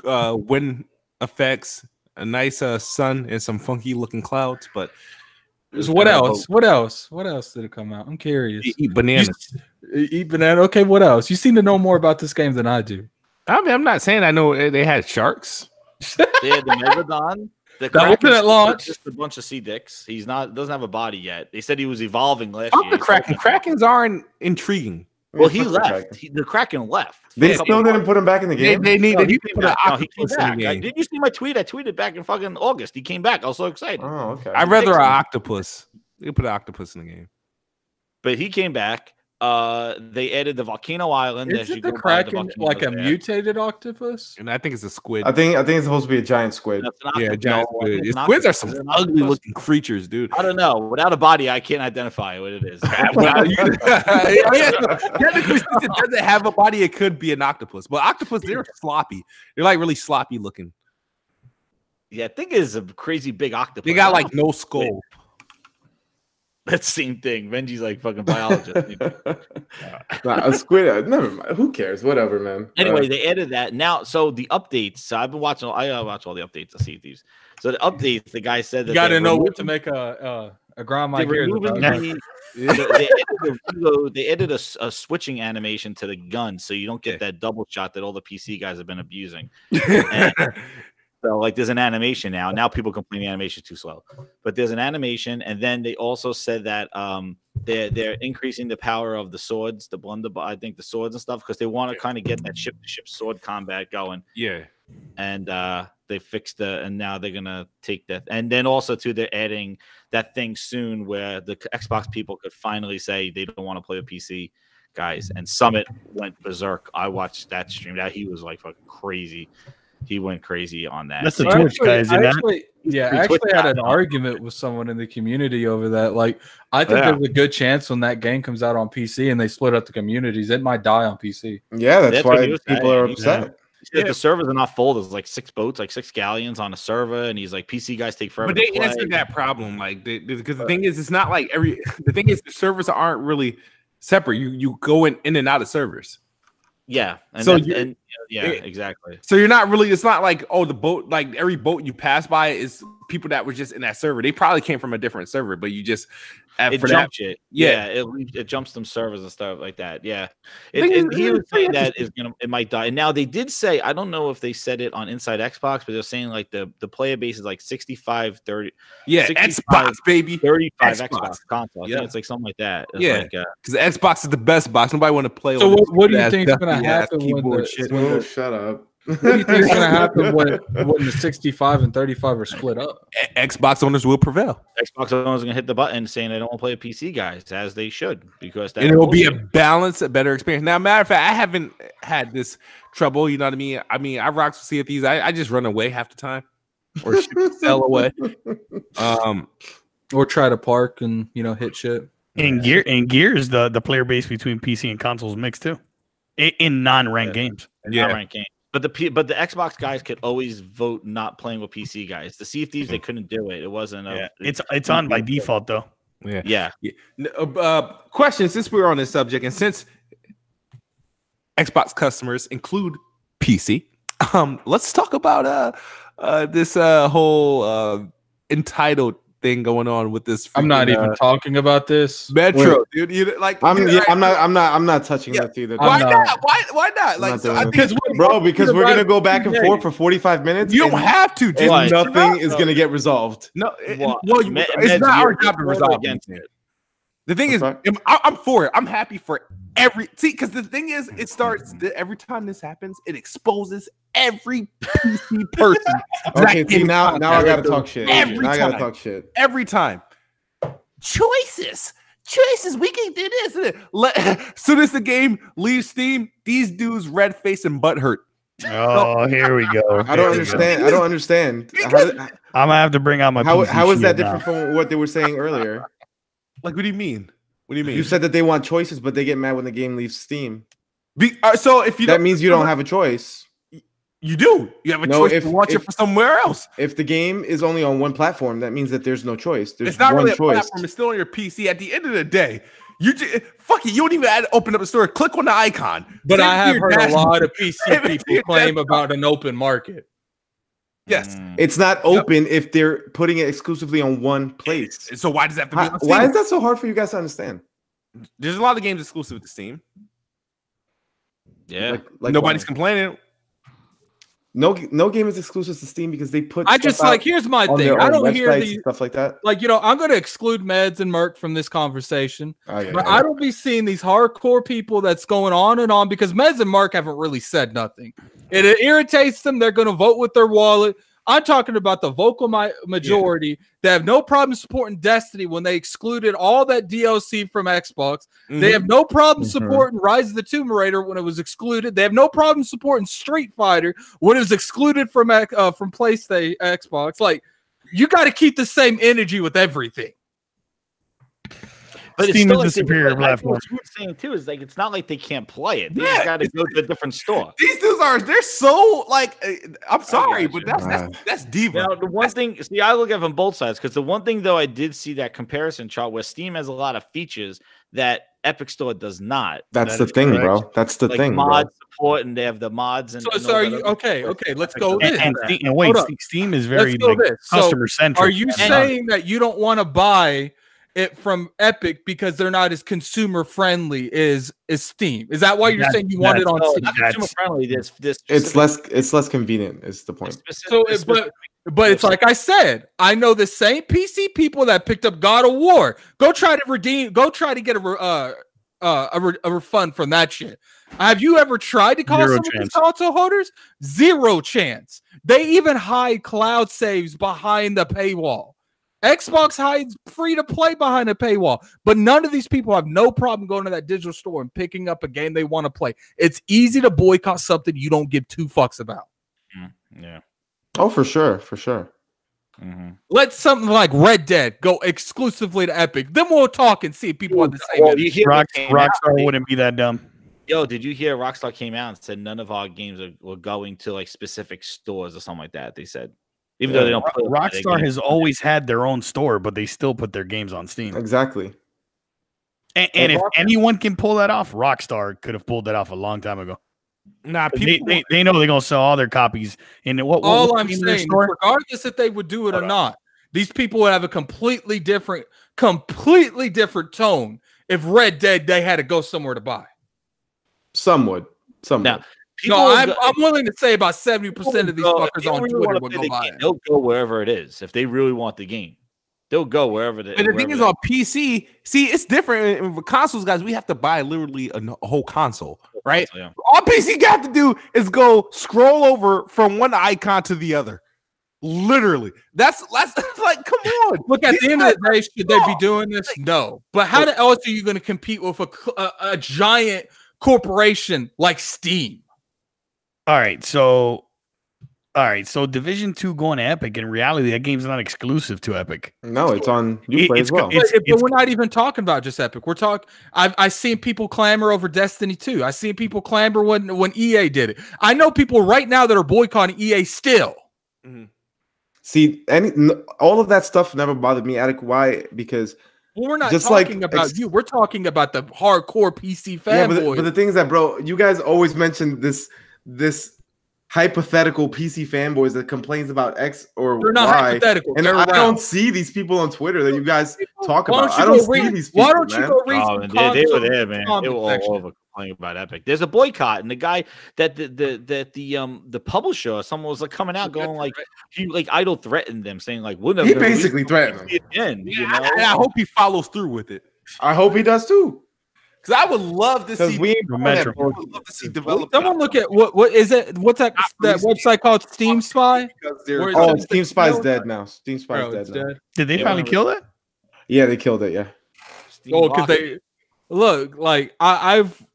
wind effects, a nice sun, and some funky looking clouds, but what else? What else did it come out? I'm curious. Eat bananas. Eat banana. Okay, what else? You seem to know more about this game than I do. I mean, I'm not saying I know they had sharks. They had the Megalodon. The Kraken at launch. Just a bunch of sea dicks. Doesn't have a body yet. They said he was evolving last year. The Kraken. Krakens aren't intriguing. Well, he left. The Kraken left. They still didn't put him back in the game. They needed to put an octopus in the game. Did you see my tweet? I tweeted back in fucking August. He came back. I was so excited. Oh, okay. I'd rather an octopus. They put an octopus in the game. But he came back. They added the volcano island. Is it the Kraken like a mutated octopus? And I think it's a squid. I think it's supposed to be a giant squid. Yeah, giant squid. Squids are some ugly looking creatures, dude. I don't know. Without a body, I can't identify what it is. Technically, since it doesn't have a body, it could be an octopus. But octopus, they're sloppy. They're like really sloppy looking. Yeah, I think it's a crazy big octopus. They got like no skull. That same thing. Benji's like fucking biologist. A squid. Never mind. Who cares? Whatever, man. Anyway, they added that now. So the updates. So I've been watching. I watch all the updates to see these. So the updates. The guy said that you got to know what to make a grind my gears. They added a switching animation to the gun, so you don't get that double shot that all the PC guys have been abusing. So like there's an animation now. Now people complain the animation is too slow, but there's an animation, and then they also said that they're increasing the power of the swords, I think the swords and stuff, because they want to kind of get that ship to ship sword combat going. Yeah, and they fixed and now they're gonna take that, and then also too they're adding that thing soon where the Xbox people could finally say they don't want to play with PC guys. And Summit went berserk. I watched that stream. That he was like fucking crazy. He went crazy on that. That's the Twitch guys. I actually had an argument with someone in the community over that. Like, I think there's a good chance when that game comes out on PC and they split up the communities, it might die on PC. Yeah, that's why people are upset. The servers are not full. There's like 6 boats, like 6 galleons on a server, and he's like, PC guys take forever. But they answered that problem, like, because the thing is, it's not like the thing is, the servers aren't really separate. You go in and out of servers. Yeah, exactly. So you're not really. It's not like the boat. Like every boat you pass by is people that were just in that server. They probably came from a different server, but you just it jumps it. Yeah, it jumps them servers and stuff like that. Yeah, he was saying that it might die. And now they did say, I don't know if they said it on Inside Xbox, but they're saying like the player base is like 65, 30. Yeah, 65, Xbox baby, 35 Xbox console. I think it's like something like that. It's because the Xbox is the best box. Nobody want to play. So what do you think is going to happen when shut up. What do you think is going to happen when the 65 and 35 are split up? Xbox owners will prevail. Xbox owners are going to hit the button saying they don't want to play a PC, guys, as they should, because and it will be a balanced, a better experience. Now, matter of fact, I haven't had this trouble. You know what I mean? I rock with CFDs. I just run away half the time, or sell away, or try to park and hit shit. And Gears, the player base between PC and consoles mixed too, in non-ranked games. Non-ranked games. But the Xbox guys could always vote not playing with PC guys. The CFDs they couldn't do it. It wasn't. It's on by default though. Yeah. Question: since we're on this subject, and since Xbox customers include PC, let's talk about this whole entitled thing going on with this. I'm not even talking about this. Metro, dude. I'm not touching that either. Why not? Why not? Like, because we're gonna go back and forth for 45 minutes. You don't have to. And nothing is gonna get resolved. No, it's not our job to resolve against it. The thing is, I'm for it. I'm happy for because the thing is, it starts every time this happens, it exposes every PC person. Okay, see, now I gotta talk shit. I gotta talk shit every time. Choices. We can do this. Soon as the game leaves Steam, these dudes red face and butt hurt. Oh, here we go. I don't understand. I'm gonna have to bring out my. How is that different from what they were saying earlier? Like, what do you mean? What do you mean? You said that they want choices, but they get mad when the game leaves Steam. So if you that means you don't have a choice. You do. You have a choice to watch it for somewhere else. If the game is only on one platform, that means that there's no choice. There's it's not one really a choice. platform. It's still on your PC. At the end of the day, fuck it. You don't even have to open up the store. Click on the icon. But I have heard a lot of PC people claim about an open market. Yes, it's not open if they're putting it exclusively on one place. So why does that have to be? Why is that so hard for you guys to understand? There's a lot of games exclusive to Steam. Yeah, like nobody's complaining. No game is exclusive to Steam because they put. I just here's my thing. I don't hear these stuff like that. I'm going to exclude Meds and Merc from this conversation, but I don't be seeing these hardcore people that's going on and on because Meds and Merc haven't really said nothing. It irritates them. They're going to vote with their wallet. I'm talking about the vocal majority that have no problem supporting Destiny when they excluded all that DLC from Xbox. They have no problem supporting Rise of the Tomb Raider when it was excluded. They have no problem supporting Street Fighter when it was excluded from PlayStation, Xbox. Like, you got to keep the same energy with everything. But Steam is the superior platform. What you're saying too is it's not like they can't play it. They just got to go to a different store. These dudes they're so I'm sorry, but that's diva. Now, the one thing, I look at it from both sides because the one thing though, I did see that comparison chart where Steam has a lot of features that Epic Store does not. That's the thing, bro. That's the thing. Mod support, and they have the mods. And so are you okay? Let's go. And wait, Steam is very customer centric. Are you saying that you don't want to buy it from Epic because they're not as consumer friendly as Steam? Is that why you're saying you want it on Steam? Not consumer friendly. It's less convenient is the point. But it's like I said, I know the same PC people that picked up God of War. Go try to get a refund from that shit. Have you ever tried to call some of these console holders? Zero chance. They even hide cloud saves behind the paywall. Xbox hides free to play behind a paywall, but none of these people have no problem going to that digital store and picking up a game they want to play. It's easy to boycott something you don't give two fucks about. Yeah. Oh, for sure. Let something like Red Dead go exclusively to Epic. Then we'll talk and see if people are the same. Rockstar wouldn't be that dumb. Yo, did you hear Rockstar came out and said none of our games were going to specific stores or something like that? They said. Even though they don't play Rockstar has always had their own store, but they still put their games on Steam. Exactly. And if anyone can pull that off, Rockstar could have pulled that off a long time ago. Nah, people they know they're gonna sell all their copies. And all I'm saying, regardless if they would do it or not, these people would have a completely different tone if Red Dead they had to go somewhere to buy. Some would. Now, I'm willing to say about 70% of these fuckers on Twitter will go buy it. They'll go wherever it is if they really want the game. They'll go wherever they. But the thing is, on PC, see, it's different. And with consoles, guys, we have to buy literally a whole console, right? Yeah. All PC got to do is go scroll over from one icon to the other. Literally, that's like, come on. Look, at the end of the day, should they be doing this? No. But how else are you going to compete with a giant corporation like Steam? All right, so Division 2 going to Epic. In reality, that game's not exclusive to Epic. No, it's on Uplay as well. But we're not even talking about just Epic. We're talking. I've seen people clamor over Destiny 2. I seen people clamor when EA did it. I know people right now that are boycotting EA still. Mm-hmm. See, all of that stuff never bothered me. Addict, why? Because we're not just talking about you. We're talking about the hardcore PC fanboys. Yeah, but the thing is that, bro, you guys always mention this hypothetical PC fanboys that complains about X or They're not Y. hypothetical. And I don't see these people on Twitter that you guys talk about. I don't see these people. Why don't you go read some they were there, man. They were all over complaining about Epic. There's a boycott, and the guy that the publisher, someone was like coming out going like he like idle threatened them, saying like wouldn't he basically threatened them again. You know? I hope he follows through with it. I hope he does too. Because I would love to see. Someone look at what is it? What's that website called? Steam Spy. Steam Spy is dead now. Steam Spy is dead now. Did they finally kill it? Yeah, they killed it. Yeah. Because they look like I've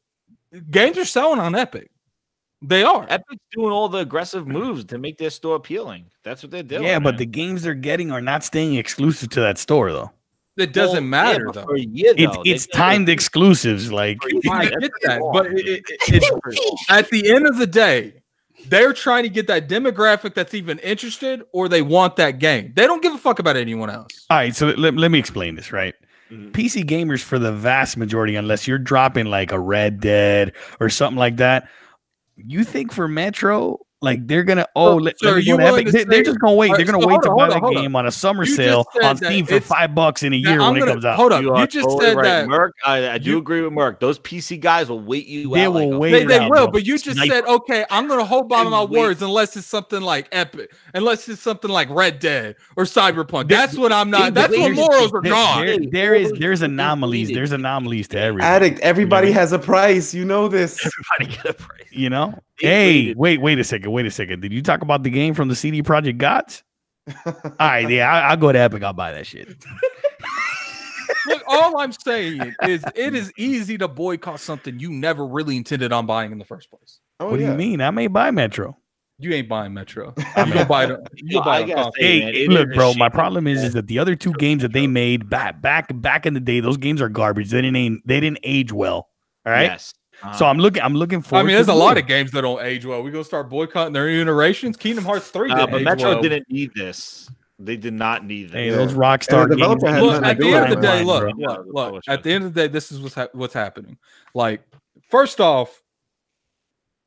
games are selling on Epic. They are. Epic's doing all the aggressive moves to make their store appealing. That's what they're doing. Yeah, but the games they're getting are not staying exclusive to that store though. It doesn't matter though. For a year, though. It's timed exclusives. Like I get that, but at the end of the day, they're trying to get that demographic that's even interested, or they want that game. They don't give a fuck about anyone else. All right, so let me explain this. Right, PC gamers for the vast majority, unless you're dropping like a Red Dead or something like that, you think for Metro. Like they're gonna they're just gonna wait. They're gonna wait to buy the game on a summer sale on Steam for $5 in a year when it comes out. Hold up, you just said that, Merc. I do agree with Merc. Those PC guys will wait you. They will wait. They will, but you just said okay. I'm gonna hold by my words unless it's something like Epic, unless it's something like Red Dead or Cyberpunk. That's what I'm not. That's what morals are gone. There's anomalies. There's anomalies to everything. Addict. Everybody has a price. You know this. Everybody get a price. You know. Hey, wait a second. Did you talk about the game from the CD Projekt Gods? All right, yeah, I'll go to Epic. I'll buy that shit. Look, all I'm saying is it is easy to boycott something you never really intended on buying in the first place. What do you mean? I may buy Metro. You ain't buying Metro. You'll buy it. Hey, look, bro. My problem is that the other two games that they made back in the day, those games are garbage. They didn't age well. All right. Yes. So I'm looking forward. I mean, there's a lot of games that don't age well. We gonna start boycotting their iterations. Kingdom Hearts 3 didn't but age Metro well. didn't need this. They did not need this. Hey, those Rockstar games. Look, at the end of the day, look. At the end of the day, this is what's happening. Like, first off,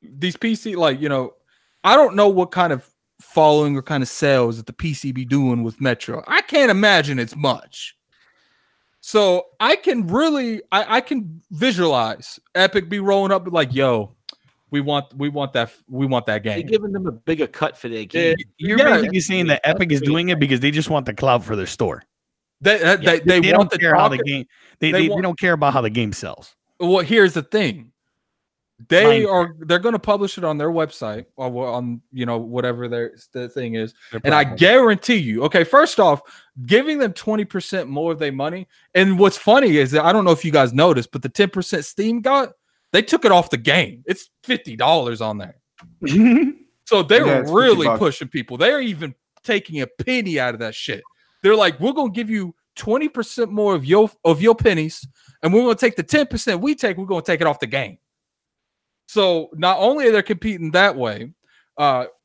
these PC, like, you know, I don't know what kind of following or kind of sales that the PC be doing with Metro. I can't imagine it's much. So I can really, I can visualize Epic be rolling up like, yo, we want that game. They're giving them a bigger cut for their game. You're basically saying that Epic is doing it because they just want the clout for their store. They don't care how the game. They don't care about how the game sells. Well, here's the thing. They're going to publish it on their website or on, you know, whatever the thing is. And I guarantee you, okay, first off, giving them 20% more of their money. And what's funny is that I don't know if you guys noticed, but the 10% Steam got, they took it off the game. It's $50 on there. So they were really pushing people. They're even taking a penny out of that shit. They're like, we're going to give you 20% more of your pennies, and we're going to take the 10% we're going to take it off the game. So not only are they competing that way,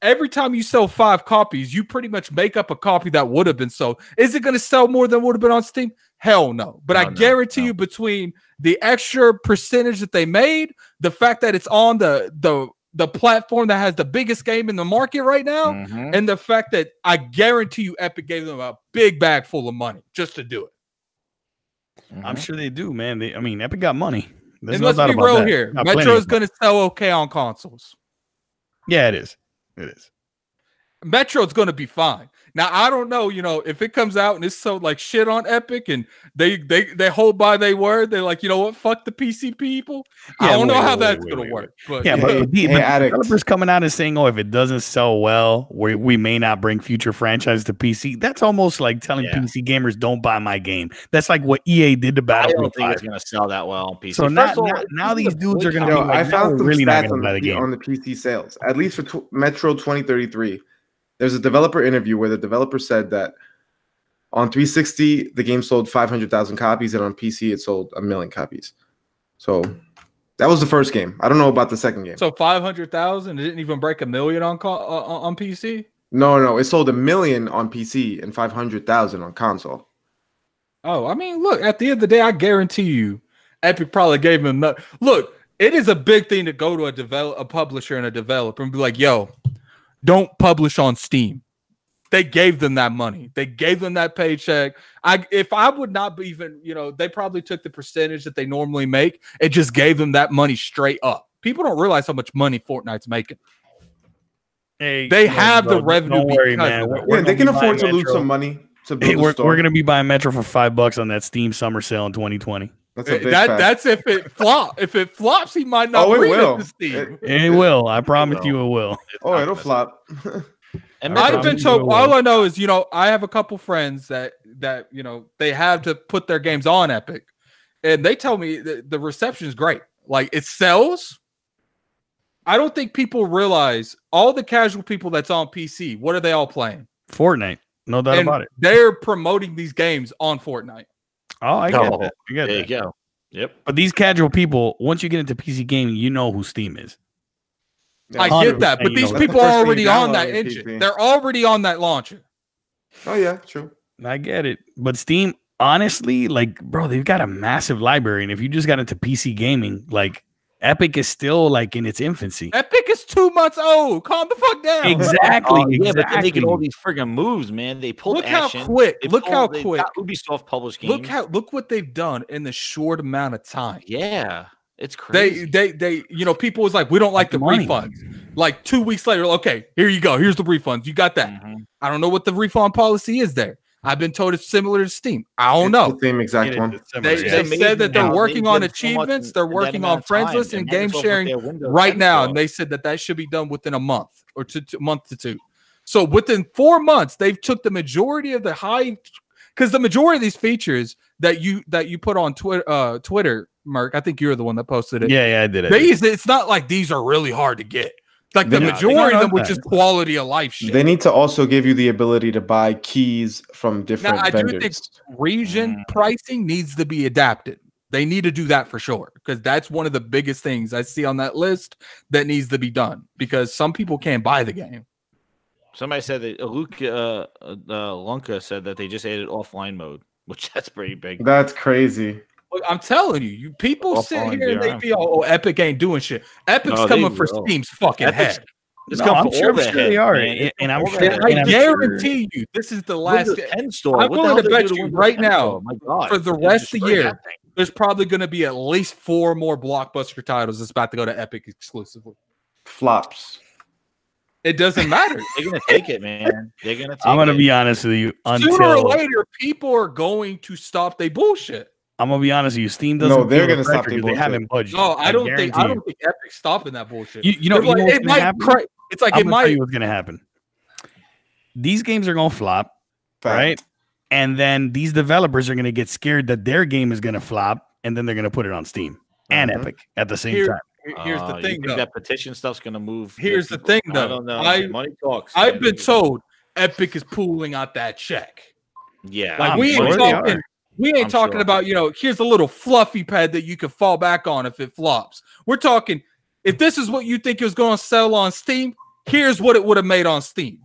every time you sell 5 copies, you pretty much make up a copy that would have been sold. Is it going to sell more than would have been on Steam? Hell no. But I guarantee you, between the extra percentage that they made, the fact that it's on the platform that has the biggest game in the market right now, and the fact that I guarantee you Epic gave them a big bag full of money just to do it. I'm sure they do, man. Epic got money. And let's be real here. Metro is going to sell okay on consoles. Yeah, it is. It is. Metro's going to be fine. Now, I don't know, if it comes out and it's so like shit on Epic and they hold by their word, they're like, you know what, fuck the PC people. I don't know how that's going to work. But but the developers coming out and saying, oh, if it doesn't sell well, we may not bring future franchises to PC. That's almost like telling PC gamers, don't buy my game. That's like what EA did to Battlefield 5. I don't think it's going to sell that well on PC. So now these dudes are going to be like, I found some really stats on the PC sales, at least for Metro 2033. There's a developer interview where the developer said that on 360, the game sold 500,000 copies, and on PC, it sold 1 million copies. So that was the first game. I don't know about the second game. So 500,000? It didn't even break 1 million on PC? No. It sold 1 million on PC and 500,000 on console. Oh, I mean, look, at the end of the day, I guarantee you, Epic probably gave him look, it is a big thing to go to a publisher and a developer and be like, yo, don't publish on Steam. They gave them that money. They gave them that paycheck. If I would not be even, they probably took the percentage that they normally make and just gave them that money straight up. People don't realize how much money Fortnite's making. Hey, they have the revenue. Don't worry, man. They can afford to lose some money to build we're going to be buying Metro for $5 on that Steam summer sale in 2020. That's if it flops. If it flops, he might not. It will. It will. I promise you, it will. It'll flop. And I've been told. All I know is, I have a couple friends that they have to put their games on Epic, and they tell me that the reception is great. Like, it sells. I don't think people realize all the casual people that's on PC. What are they all playing? Fortnite. No doubt about it. They're promoting these games on Fortnite. Oh, I get that. There you go. Yep. But these casual people, once you get into PC gaming, you know who Steam is. I get that, but these people are already on that engine. They're already on that launcher. Oh, yeah, true. I get it. But Steam, honestly, like, bro, they've got a massive library. And if you just got into PC gaming, like, Epic is still, like, in its infancy. Epic is 2 months old. Calm the fuck down. Exactly. Yeah, but they're making all these friggin' moves, man. They pulled Ashen. Look how quick. Ubisoft published games. Look what they've done in the short amount of time. Yeah. It's crazy. They people was like, we don't like the refunds. Like 2 weeks later, okay, here you go. Here's the refunds. You got that. Mm-hmm. I don't know what the refund policy is there. I've been told it's similar to Steam. I don't know. The same exact one. They said that they're working on achievements. They're working on friends list and game sharing right now. And they said that should be done within a month or month to two. So within 4 months, they've took the majority of the because the majority of these features that you put on Twitter, Merc, I think you're the one that posted it. Yeah, I did it. It's not like these are really hard to get. Like the majority of them were just quality of life shit. They need to also give you the ability to buy keys from different vendors. I do think region pricing needs to be adapted. They need to do that for sure, because that's one of the biggest things I see on that list that needs to be done, because some people can't buy the game. Somebody said that Lunka said that they just added offline mode, which that's pretty big. That's crazy. I'm telling you, people sit here and they be, oh, Epic ain't doing shit. Epic's coming for Steam's fucking head. I'm sure they are, and I'm sure. I guarantee you, this is the last 10 store. I'm willing to bet you right now, for the rest of the year, there's probably going to be at least 4 more blockbuster titles that's about to go to Epic exclusively. Flops. It doesn't matter. They're going to take it, man. They're going to take it. I'm going to be honest with you. Sooner or later, people are going to stop their bullshit. I'm gonna be honest with you. Steam doesn't. No, they're gonna stop their bullshit. They haven't budged. No, I don't think Epic's stopping that bullshit. You know what's gonna happen? It's like it might. Tell you what's gonna happen. These games are gonna flop, right? And then these developers are gonna get scared that their game is gonna flop, and then they're gonna put it on Steam and Epic at the same time. Here's the thing, though. That petition stuff's gonna move. Here's the thing, though. I don't know. Money talks. I've been told Epic is pooling out that check. Yeah, like we ain't talking. We ain't talking about, here's a little fluffy pad that you can fall back on if it flops. We're talking, if this is what you think it was going to sell on Steam, here's what it would have made on Steam.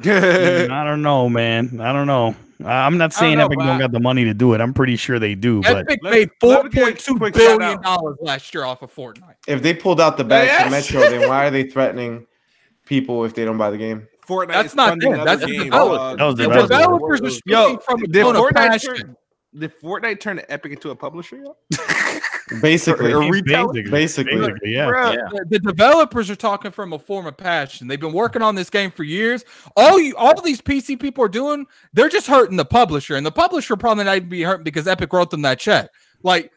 I don't know, man. I don't know. I'm not saying Epic don't got the money to do it. I'm pretty sure they do. Epic made $4.2 billion last year off of Fortnite. If they pulled out the bag for Metro, then why are they threatening people if they don't buy the game? Fortnite that's not them. That's the developers. The developers are speaking from a tone of passion. Did Fortnite turn Epic into a publisher? Basically, basically, yeah. Bruh, the developers are talking from a form of passion. They've been working on this game for years. All these PC people are doing, they're just hurting the publisher, and the publisher probably not even be hurting because Epic wrote them that check. Like,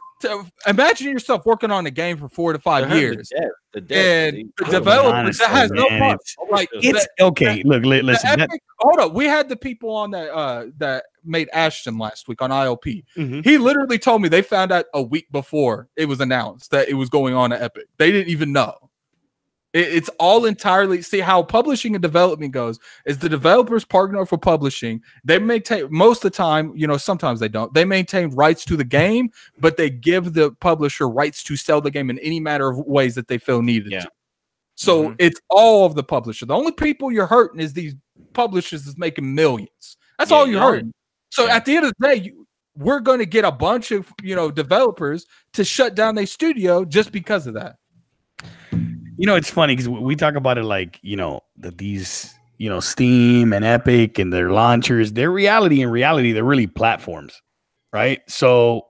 imagine yourself working on a game for 4 to 5 years, and the developers that has no part. Like, it's okay. Look, listen. Epic, hold up, we had the people on that made Ashton last week on ILP. Mm-hmm. He literally told me they found out a week before it was announced that it was going on at Epic. They didn't even know. It's all entirely, see how publishing and development goes is the developers partner for publishing. They maintain, most of the time, sometimes they don't. They maintain rights to the game, but they give the publisher rights to sell the game in any matter of ways that they feel needed to. So it's all of the publisher. The only people you're hurting is these publishers that's making millions. That's all you're hurting. So at the end of the day, we're going to get a bunch of developers to shut down their studio just because of that. It's funny because we talk about it like, that these, Steam and Epic and their launchers, in reality, they're really platforms, right? So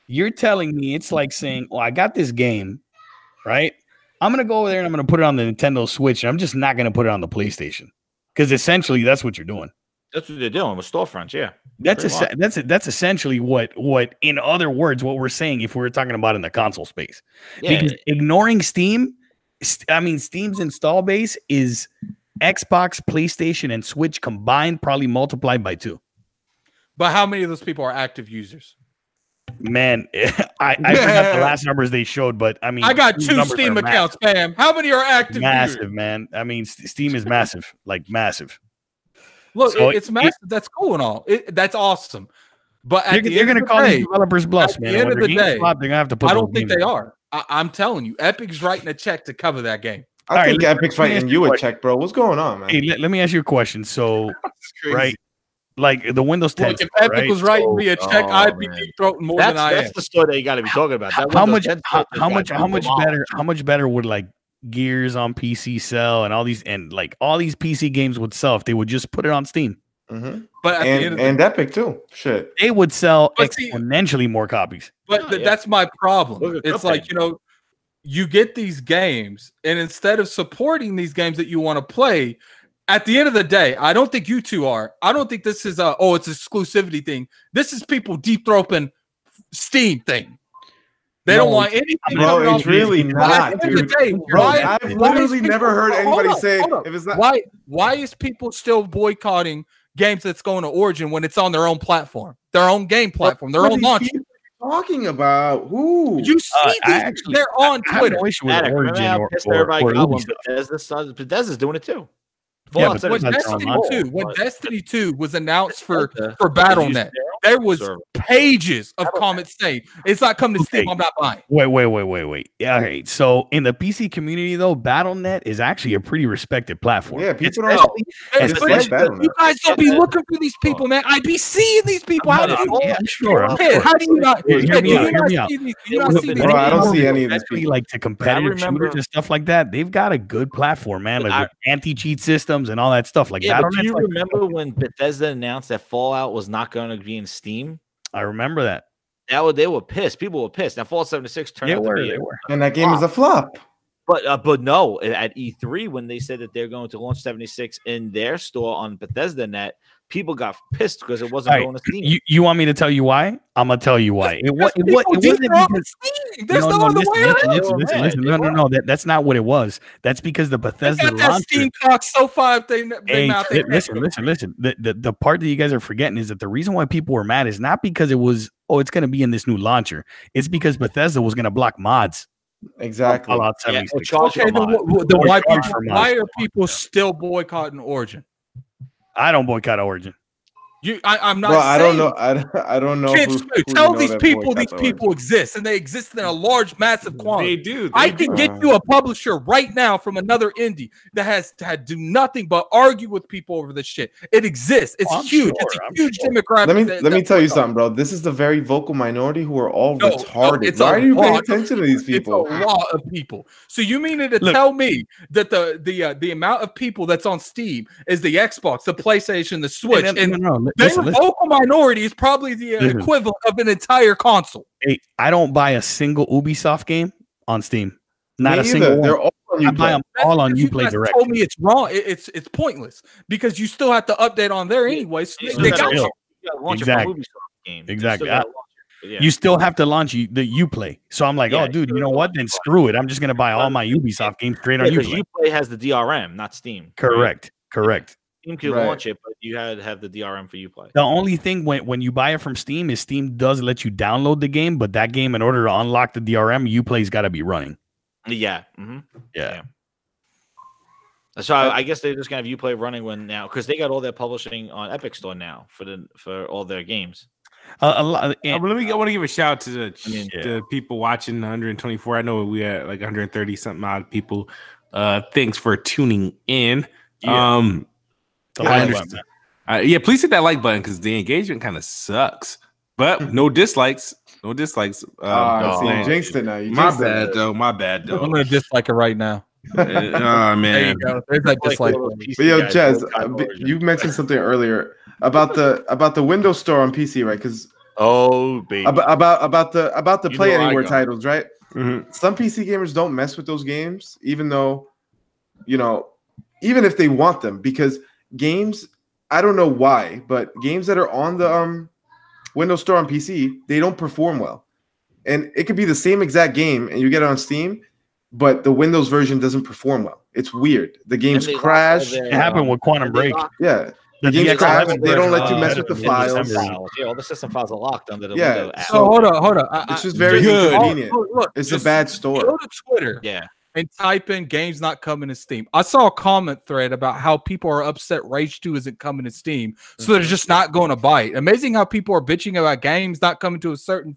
you're telling me it's like saying, well, I got this game, right? I'm going to go over there and I'm going to put it on the Nintendo Switch. And I'm just not going to put it on the PlayStation because essentially that's what you're doing. That's what they're doing with storefronts, yeah. That's essentially what in other words, what we're saying if we're talking about in the console space. Yeah. Because ignoring Steam, Steam's install base is Xbox, PlayStation, and Switch combined, probably multiplied by 2. But how many of those people are active users? Man, I forgot the last numbers they showed, but I got 2 Steam accounts, fam. How many are active? Massive, users? Man. Steam is massive, like massive. Look, so it's massive. That's cool and all. That's awesome. But you're going to call these developers bluffs, man. At the end of the day, they're going to have to put. I don't think they are. I'm telling you, Epic's writing a check to cover that game. I think Epic's writing you a check, bro. What's going on, man? Hey, let me ask you a question. So, right, like the Windows 10. Look, if Epic was writing me a check, I'd be deep throating more than I am. That's the story that you got to be talking about. How much better would like Gears on PC sell and all these PC games would sell if they would just put it on Steam? Mm-hmm. But and Epic too. Shit, they would sell exponentially more copies. But that's my problem. It's like you get these games, and instead of supporting these games that you want to play, at the end of the day, I don't think you two are. I don't think this is it's exclusivity thing. This is people deep throating Steam thing. They don't want anything. Bro, it's really not, dude. Bro, I've literally never heard anybody say if it's not. Why is people still boycotting games that's going to Origin when it's on their own platform, their own game platform, their own launch? Talking about who you see they're on Twitter. Bethesda's doing it too. When Destiny 2 was announced for Battle.net, there was pages of comments saying it's not coming to Steam. I'm not buying. Wait. Yeah, okay. So in the PC community, though, Battle.net is actually a pretty respected platform. Yeah, people don't. You guys don't be looking for these people, man. I be seeing these people. How do you? Yeah, sure. How do you not? Hear me out. Bro, I don't see any of these people. Like to competitive shooters and stuff like that. They've got a good platform, man. Like with anti-cheat systems and all that stuff. Like, yeah, do you remember when Bethesda announced that Fallout was not going to be in Steam? I remember that. They were pissed. People were pissed. Now Fallout 76 turned out to be and that game is a flop. But no, at E3 when they said that they're going to launch 76 in their store on Bethesda.net, people got pissed because it wasn't going to Steam. You want me to tell you why? I'm gonna tell you why. It wasn't because listen. No. That's not what it was. That's because the Bethesda launcher. Steam clock so far. Listen. The part that you guys are forgetting is that the reason why people were mad is not because it was it's going to be in this new launcher. It's because Bethesda was going to block mods. Exactly. Why are people still boycotting Origin? I don't boycott Origin. I'm not. Bro, I don't know. I don't know. Tell these people exist, and they exist in a large, massive quantity. They do. I can get you a publisher right now from another indie that has to do nothing but argue with people over this shit. It exists. It's huge. It's a huge demographic. Let me tell you something, bro. This is the very vocal minority who are all retarded. Why are you paying attention to these people? It's a lot of people. So you mean to tell me that the amount of people that's on Steam is the Xbox, the PlayStation, the Switch, Their vocal minority is probably the equivalent of an entire console. Hey, I don't buy a single Ubisoft game on Steam. Not a single one. They're all on I buy them all on Uplay Direct. Told me it's wrong. It's pointless because you still have to update on there anyway. So they got you. Exactly. Exactly. You still have to launch the Uplay. So I'm like, oh, dude, you know what? Then screw it. I'm just gonna buy all my Ubisoft games straight on Uplay. Uplay has the DRM, not Steam. Correct. Steam can launch it, but you had to have the DRM for Uplay. The only thing when you buy it from Steam is Steam does let you download the game, but that game, in order to unlock the DRM, Uplay's got to be running. Yeah. Yeah. So I guess they're just gonna have Uplay running now because they got all their publishing on Epic Store now for all their games. I want to give a shout out to the people watching 124. I know we had like 130 something odd people. Thanks for tuning in. Yeah. Please hit that like button because the engagement kind of sucks. But no dislikes. Jinxed it now. My bad though. I'm gonna dislike it right now. Oh man, there you go. There's that dislike. But yo, Chaz, you mentioned something earlier about the Windows Store on PC, right? Because about the Play Anywhere titles, right? Mm-hmm. Some PC gamers don't mess with those games, even though, even if they want them, because games, I don't know why, but games that are on the Windows Store on PC, they don't perform well. And it could be the same exact game and you get it on Steam, but the Windows version doesn't perform well. It's weird. The games crash. It happened with Quantum Break. Yeah. The games crash. They don't let you mess with the files. Yeah, all the system files are locked under the Windows app. So hold on. It's just very inconvenient. Look, it's a bad store. Go to Twitter. And type in games not coming to Steam. I saw a comment thread about how people are upset Rage 2 isn't coming to Steam. So they're just not going to buy it. Amazing how people are bitching about games not coming to a certain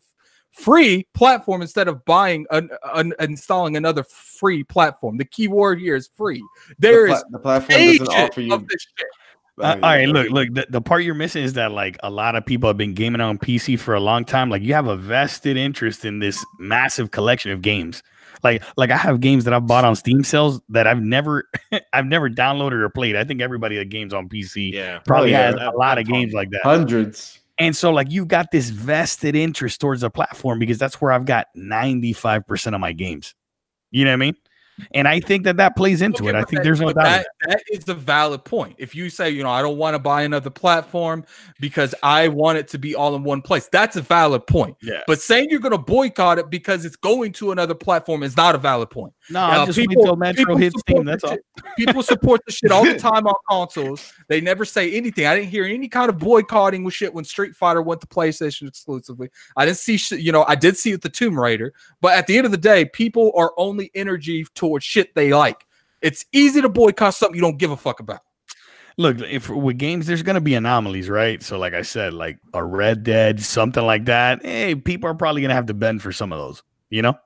free platform instead of buying installing another free platform. The key word here is free. The platform doesn't offer you this shit. All right, look. The part you're missing is that like a lot of people have been gaming on PC for a long time. Like you have a vested interest in this massive collection of games. Like I have games that I've bought on Steam sales that I've never downloaded or played. I think everybody that games on PC probably has a lot of games like that. Hundreds. And so like you've got this vested interest towards the platform because that's where I've got 95% of my games. You know what I mean? And I think that plays into it. I think there's no doubt. That is a valid point. If you say, I don't want to buy another platform because I want it to be all in one place, that's a valid point. Yeah. But saying you're going to boycott it because it's going to another platform is not a valid point. No, just wait till Metro hits Steam. That's all. People support the shit all the time on consoles. They never say anything. I didn't hear any kind of boycotting with shit when Street Fighter went to PlayStation exclusively. I didn't see shit. I did see it with the Tomb Raider. But at the end of the day, people are only energy towards shit they like. It's easy to boycott something you don't give a fuck about. Look, with games, there's going to be anomalies, right? So like I said, like a Red Dead, something like that. Hey, people are probably going to have to bend for some of those.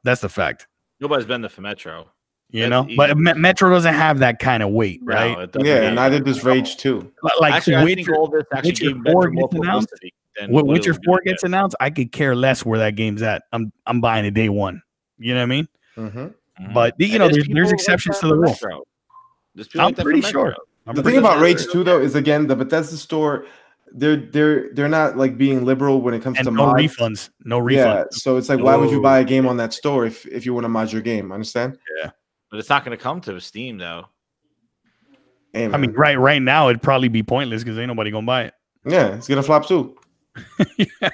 That's the fact. Nobody's bending for Metro. But Metro doesn't have that kind of weight, right? No, neither does Rage 2. Like actually, I think all this actually Witcher 4 gets announced, I could care less where that game's at. I'm buying it day one. You know what I mean? Mm-hmm. But there's exceptions to the rule. I'm pretty sure. The thing about Rage 2 though is again the Bethesda store. They're not like being liberal when it comes to no mods. refunds. No refunds. Yeah, so it's like why would you buy a game on that store if you want to mod your game? Understand? Yeah, but it's not going to come to Steam though. Hey, I mean, right now it'd probably be pointless because ain't nobody gonna buy it. Yeah, it's gonna flop too. Yeah.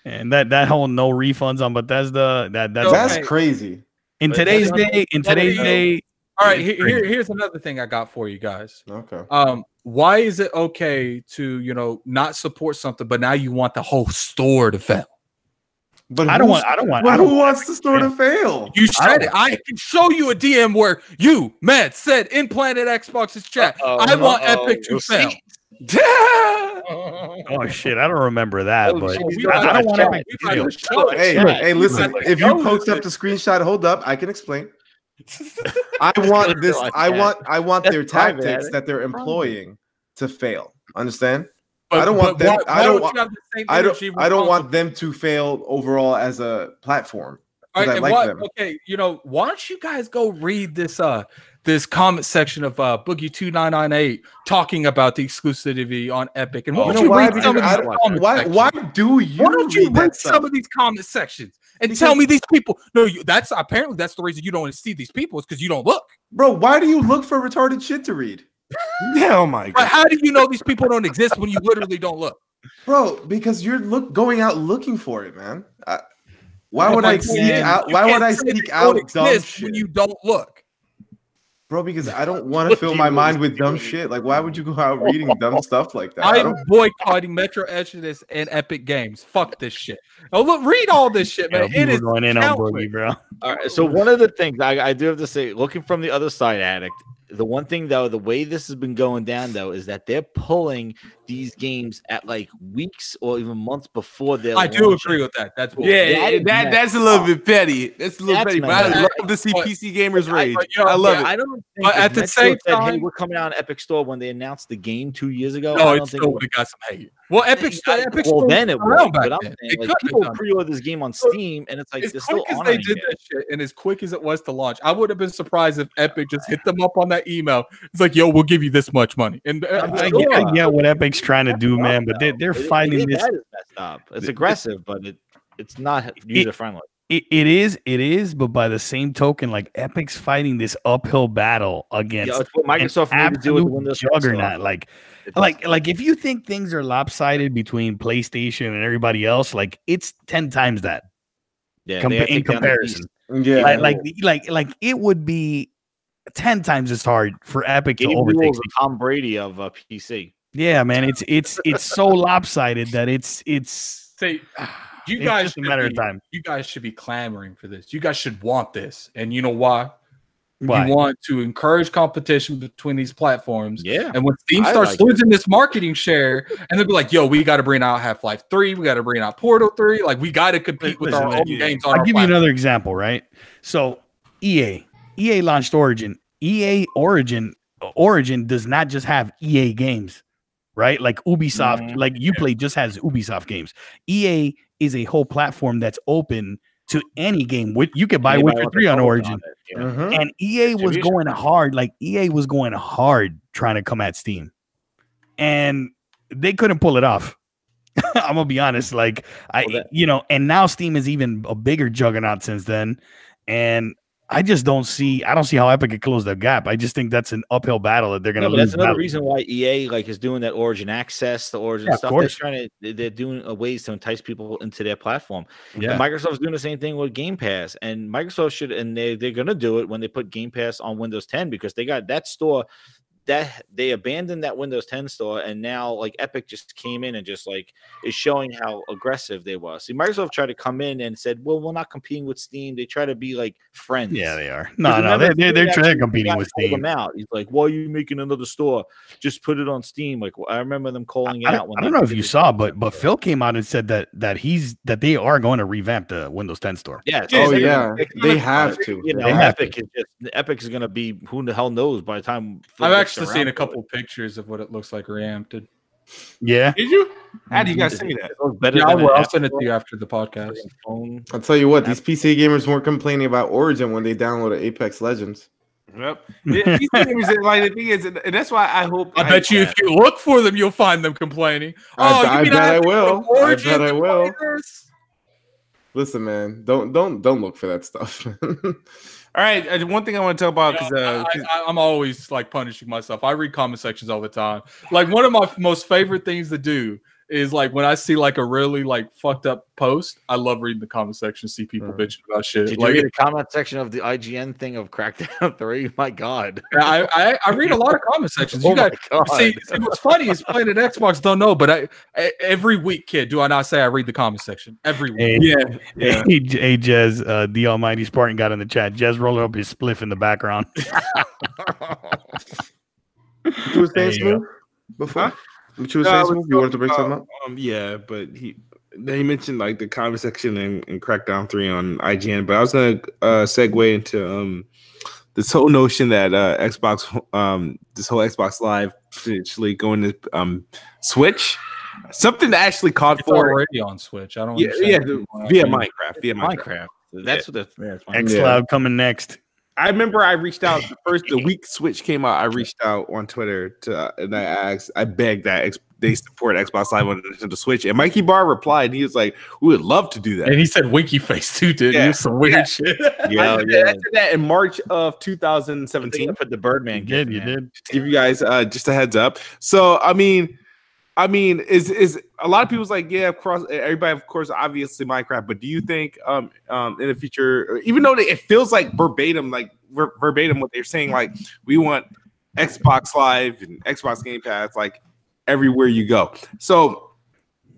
And that whole no refunds on Bethesda that's crazy. In today's day. All right, here's another thing I got for you guys. Okay. Why is it okay to not support something, but now you want the whole store to fail? But who wants the store to fail? You said it. I can show you a DM where you, Matt, said in Planet Xbox's chat, I want Epic to fail. Oh shit, I don't remember that, but I don't want Epic to fail. Hey, listen, if you post up the screenshot, hold up, I can explain. I want this. I want their tactics that they're employing to fail. Understand? I don't want them. I don't want them to fail overall as a platform. All right, I like them. Okay, why don't you guys go read this this comment section of Boogie2998 talking about the exclusivity on Epic. And why don't you read some of these comment sections? Why do you? Why don't you read some of these comment sections and tell me these people? No, that's apparently that's the reason you don't see these people is because you don't look. Bro, why do you look for retarded shit to read? Oh my god! But how do you know these people don't exist when you literally don't look? Bro, because you're going out looking for it, man. Why would I seek out? Why would I seek out dumb shit when you don't look? Bro, because I don't want to fill my mind with dumb shit. Like, why would you go out reading dumb stuff like that? I'm boycotting Metro Exodus and Epic Games. Fuck this shit. Oh, look, read all this shit, man. It is going in on Boogie, bro. All right, so one of the things I do have to say, looking from the other side, Addict, the one thing though, the way this has been going down though, is that they're pulling these games at like weeks or even months before they're launching. Do agree with that. That's that's a little bit petty. That's a little petty, but I love to see PC gamers rage. I love it. I don't think but at the same time, hey, we're coming out on Epic Store when they announced the game 2 years ago. No, it still would have got some hate. Well, Epic Store then it was. But I'm saying, like, people pre-order this game on Steam, and it's like as quick as they did that shit, and as quick as it was to launch, I would have been surprised if Epic just hit them up on that email. It's like, yo, we'll give you this much money. And I get what Epic's trying to do, man, but they're fighting this. That is messed up. It's aggressive, but it's not user friendly. It is, but by the same token, like Epic's fighting this uphill battle against it's what Microsoft needs to do with the Windows juggernaut. Like if you think things are lopsided between PlayStation and everybody else, like it's 10 times that. Yeah, in comparison. Yeah, like it would be 10 times as hard for Epic to overtake Tom Brady of PC. Yeah, man, it's so lopsided that it's. Say, you guys just a matter of time. You guys should be clamoring for this. You guys should want this, and you know why? Why? You want to encourage competition between these platforms. Yeah. And when Steam starts losing this marketing share, and they'll be like, yo, we got to bring out Half-Life 3. We got to bring out Portal 3. Like, we got to compete with our own games. I'll give you another example, right? So, EA launched Origin. EA Origin does not just have EA games, right? Like Ubisoft, like Uplay just has Ubisoft games. EA is a whole platform that's open to any game. You could buy Witcher 3 on Origin. And EA was going hard. Like EA was going hard trying to come at Steam. And they couldn't pull it off. I'm gonna be honest. Like and now Steam is even a bigger juggernaut since then. And I don't see how Epic could close the gap. I just think that's an uphill battle that they're going to lose. That's another reason why EA is doing that Origin access, the Origin stuff. They're doing ways to entice people into their platform. Yeah. And Microsoft's doing the same thing with Game Pass, and Microsoft should, and they're going to do it when they put Game Pass on Windows 10 because they got that store. That they abandoned that Windows 10 store, and now like Epic just came in and just like is showing how aggressive they were. See, Microsoft tried to come in and said, "Well, we're not competing with Steam." They try to be like friends. Yeah, they are. No, they're competing with Steam. Them out. He's like, "Why are you making another store? Just put it on Steam." Like I remember them calling it out. I don't know if you saw, but Phil came out and said that they are going to revamp the Windows 10 store. Yeah. They have to. Epic is going to be who the hell knows by the time. I've actually seen a couple pictures of what it looks like reamped. Yeah. Did you? How do you guys see that? I'll send it to you after the podcast. I'll tell you what, these PC gamers weren't complaining about Origin when they downloaded Apex Legends. Yep. PC gamers, like the thing is, and that's why I hope. I bet you if you look for them, you'll find them complaining. I bet I will. I bet I will. Listen, man, don't look for that stuff. All right, one thing I want to talk about because I'm always like punishing myself. I read comment sections all the time. Like one of my most favorite things to do is like when I see like a really like fucked up post, I love reading the comment section, see people bitching about shit. Did you read the comment section of the IGN thing of Crackdown 3? My God, I read a lot of comment sections. You guys see what's funny is playing at Xbox don't know, but I every week, kid, do I not say I read the comment section every week? Hey, Jez, the Almighty Spartan got in the chat. Jez rolling up his spliff in the background. You was saying smooth before. What you were saying, Smooth? You wanted to bring something up? Yeah, but he mentioned like the comment section and Crackdown 3 on IGN, but I was gonna segue into this whole notion that Xbox this whole Xbox Live potentially going to Switch. Something that actually caught for already on Switch. I don't via Minecraft. That's what xCloud coming next. I remember I reached out the week Switch came out. I reached out on Twitter and I begged that they support Xbox Live on the Switch. And Mikey Barr replied, and he was like, "We would love to do that." And he said winky face too, dude. Yeah. He was some weird shit. I did that in March of 2017. I put the Birdman. You did. Give you guys just a heads up. So I mean, is a lot of people's like, yeah, of course, everybody, of course, obviously Minecraft. But do you think in the future, even though it feels like verbatim what they're saying, like we want Xbox Live and Xbox Game Pass, like everywhere you go. So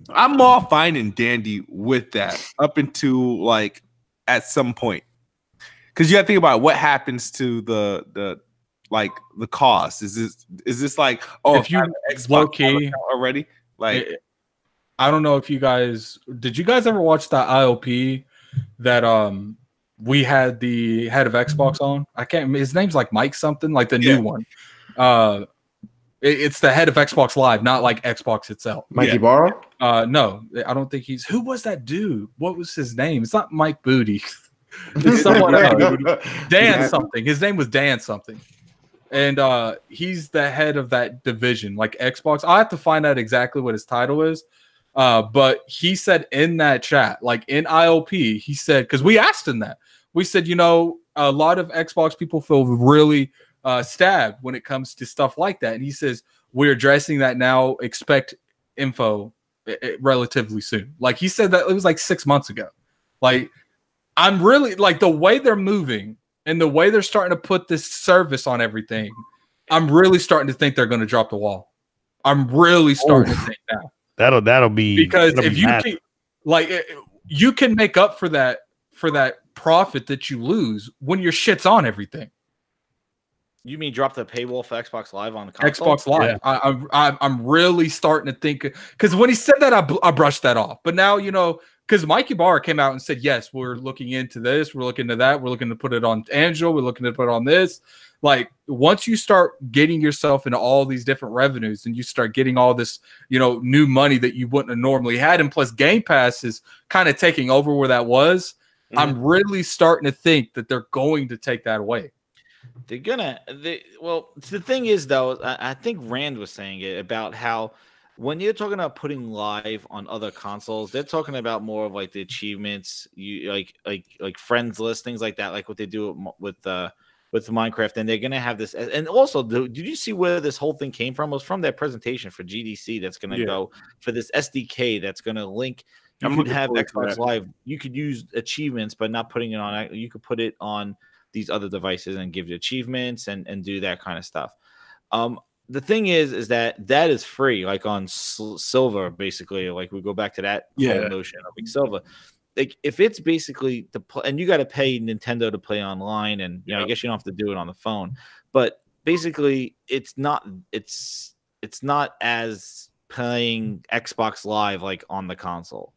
I'm all fine and dandy with that up until like at some point, because you got to think about what happens to the like the cost. Is this like, oh, if you Xbox key already, like I don't know if you guys did you guys ever watch that IOP that we had the head of Xbox on? I can't, his name's like Mike something, like the new one. It's the head of Xbox Live, not like Xbox itself. Mikey Barr? No, I don't think he's. Who was that dude? What was his name? It's not Mike Booty. It's someone else. Dan something. His name was Dan something. And he's the head of that division, like Xbox. I'll have to find out exactly what his title is. But he said in that chat, like in IOP, he said, because we asked him that. We said, you know, a lot of Xbox people feel really stabbed when it comes to stuff like that. And he says, we're addressing that now. Expect info relatively soon. Like he said that it was like 6 months ago. Like I'm really like the way they're moving and the way they're starting to put this service on everything. I'm really starting to think they're going to drop the wall. I'm really starting to think now. That'll be because that'll if be you mad. can, like you can make up for that profit that you lose when your shit's on everything. You mean drop the paywall for Xbox Live on the console? Xbox Live. Yeah. I'm really starting to think, because when he said that, I brushed that off. But now, you know, because Mikey Barr came out and said, yes, we're looking into this, we're looking into that, we're looking to put it on Angel, we're looking to put it on this. Like once you start getting yourself into all these different revenues and you start getting all this, you know, new money that you wouldn't have normally had, and plus Game Pass is kind of taking over where that was. Mm-hmm. I'm really starting to think that they're going to take that away. Well, the thing is, though, I think Rand was saying it about how when you're talking about putting live on other consoles, they're talking about more of like the achievements, you like friends list, things like that, like what they do with Minecraft. And they're gonna have this. And also, did you see where this whole thing came from? It was from their presentation for GDC. That's gonna go for this SDK that's gonna link. You could have Xbox Live. You could use achievements, but not putting it on. You could put it on these other devices and give you achievements and do that kind of stuff. The thing is that is free, like on Silver, basically. Like we go back to that whole notion of like Silver. Like if it's basically and you got to pay Nintendo to play online, and you know, I guess you don't have to do it on the phone, but basically it's not as playing Xbox Live like on the console.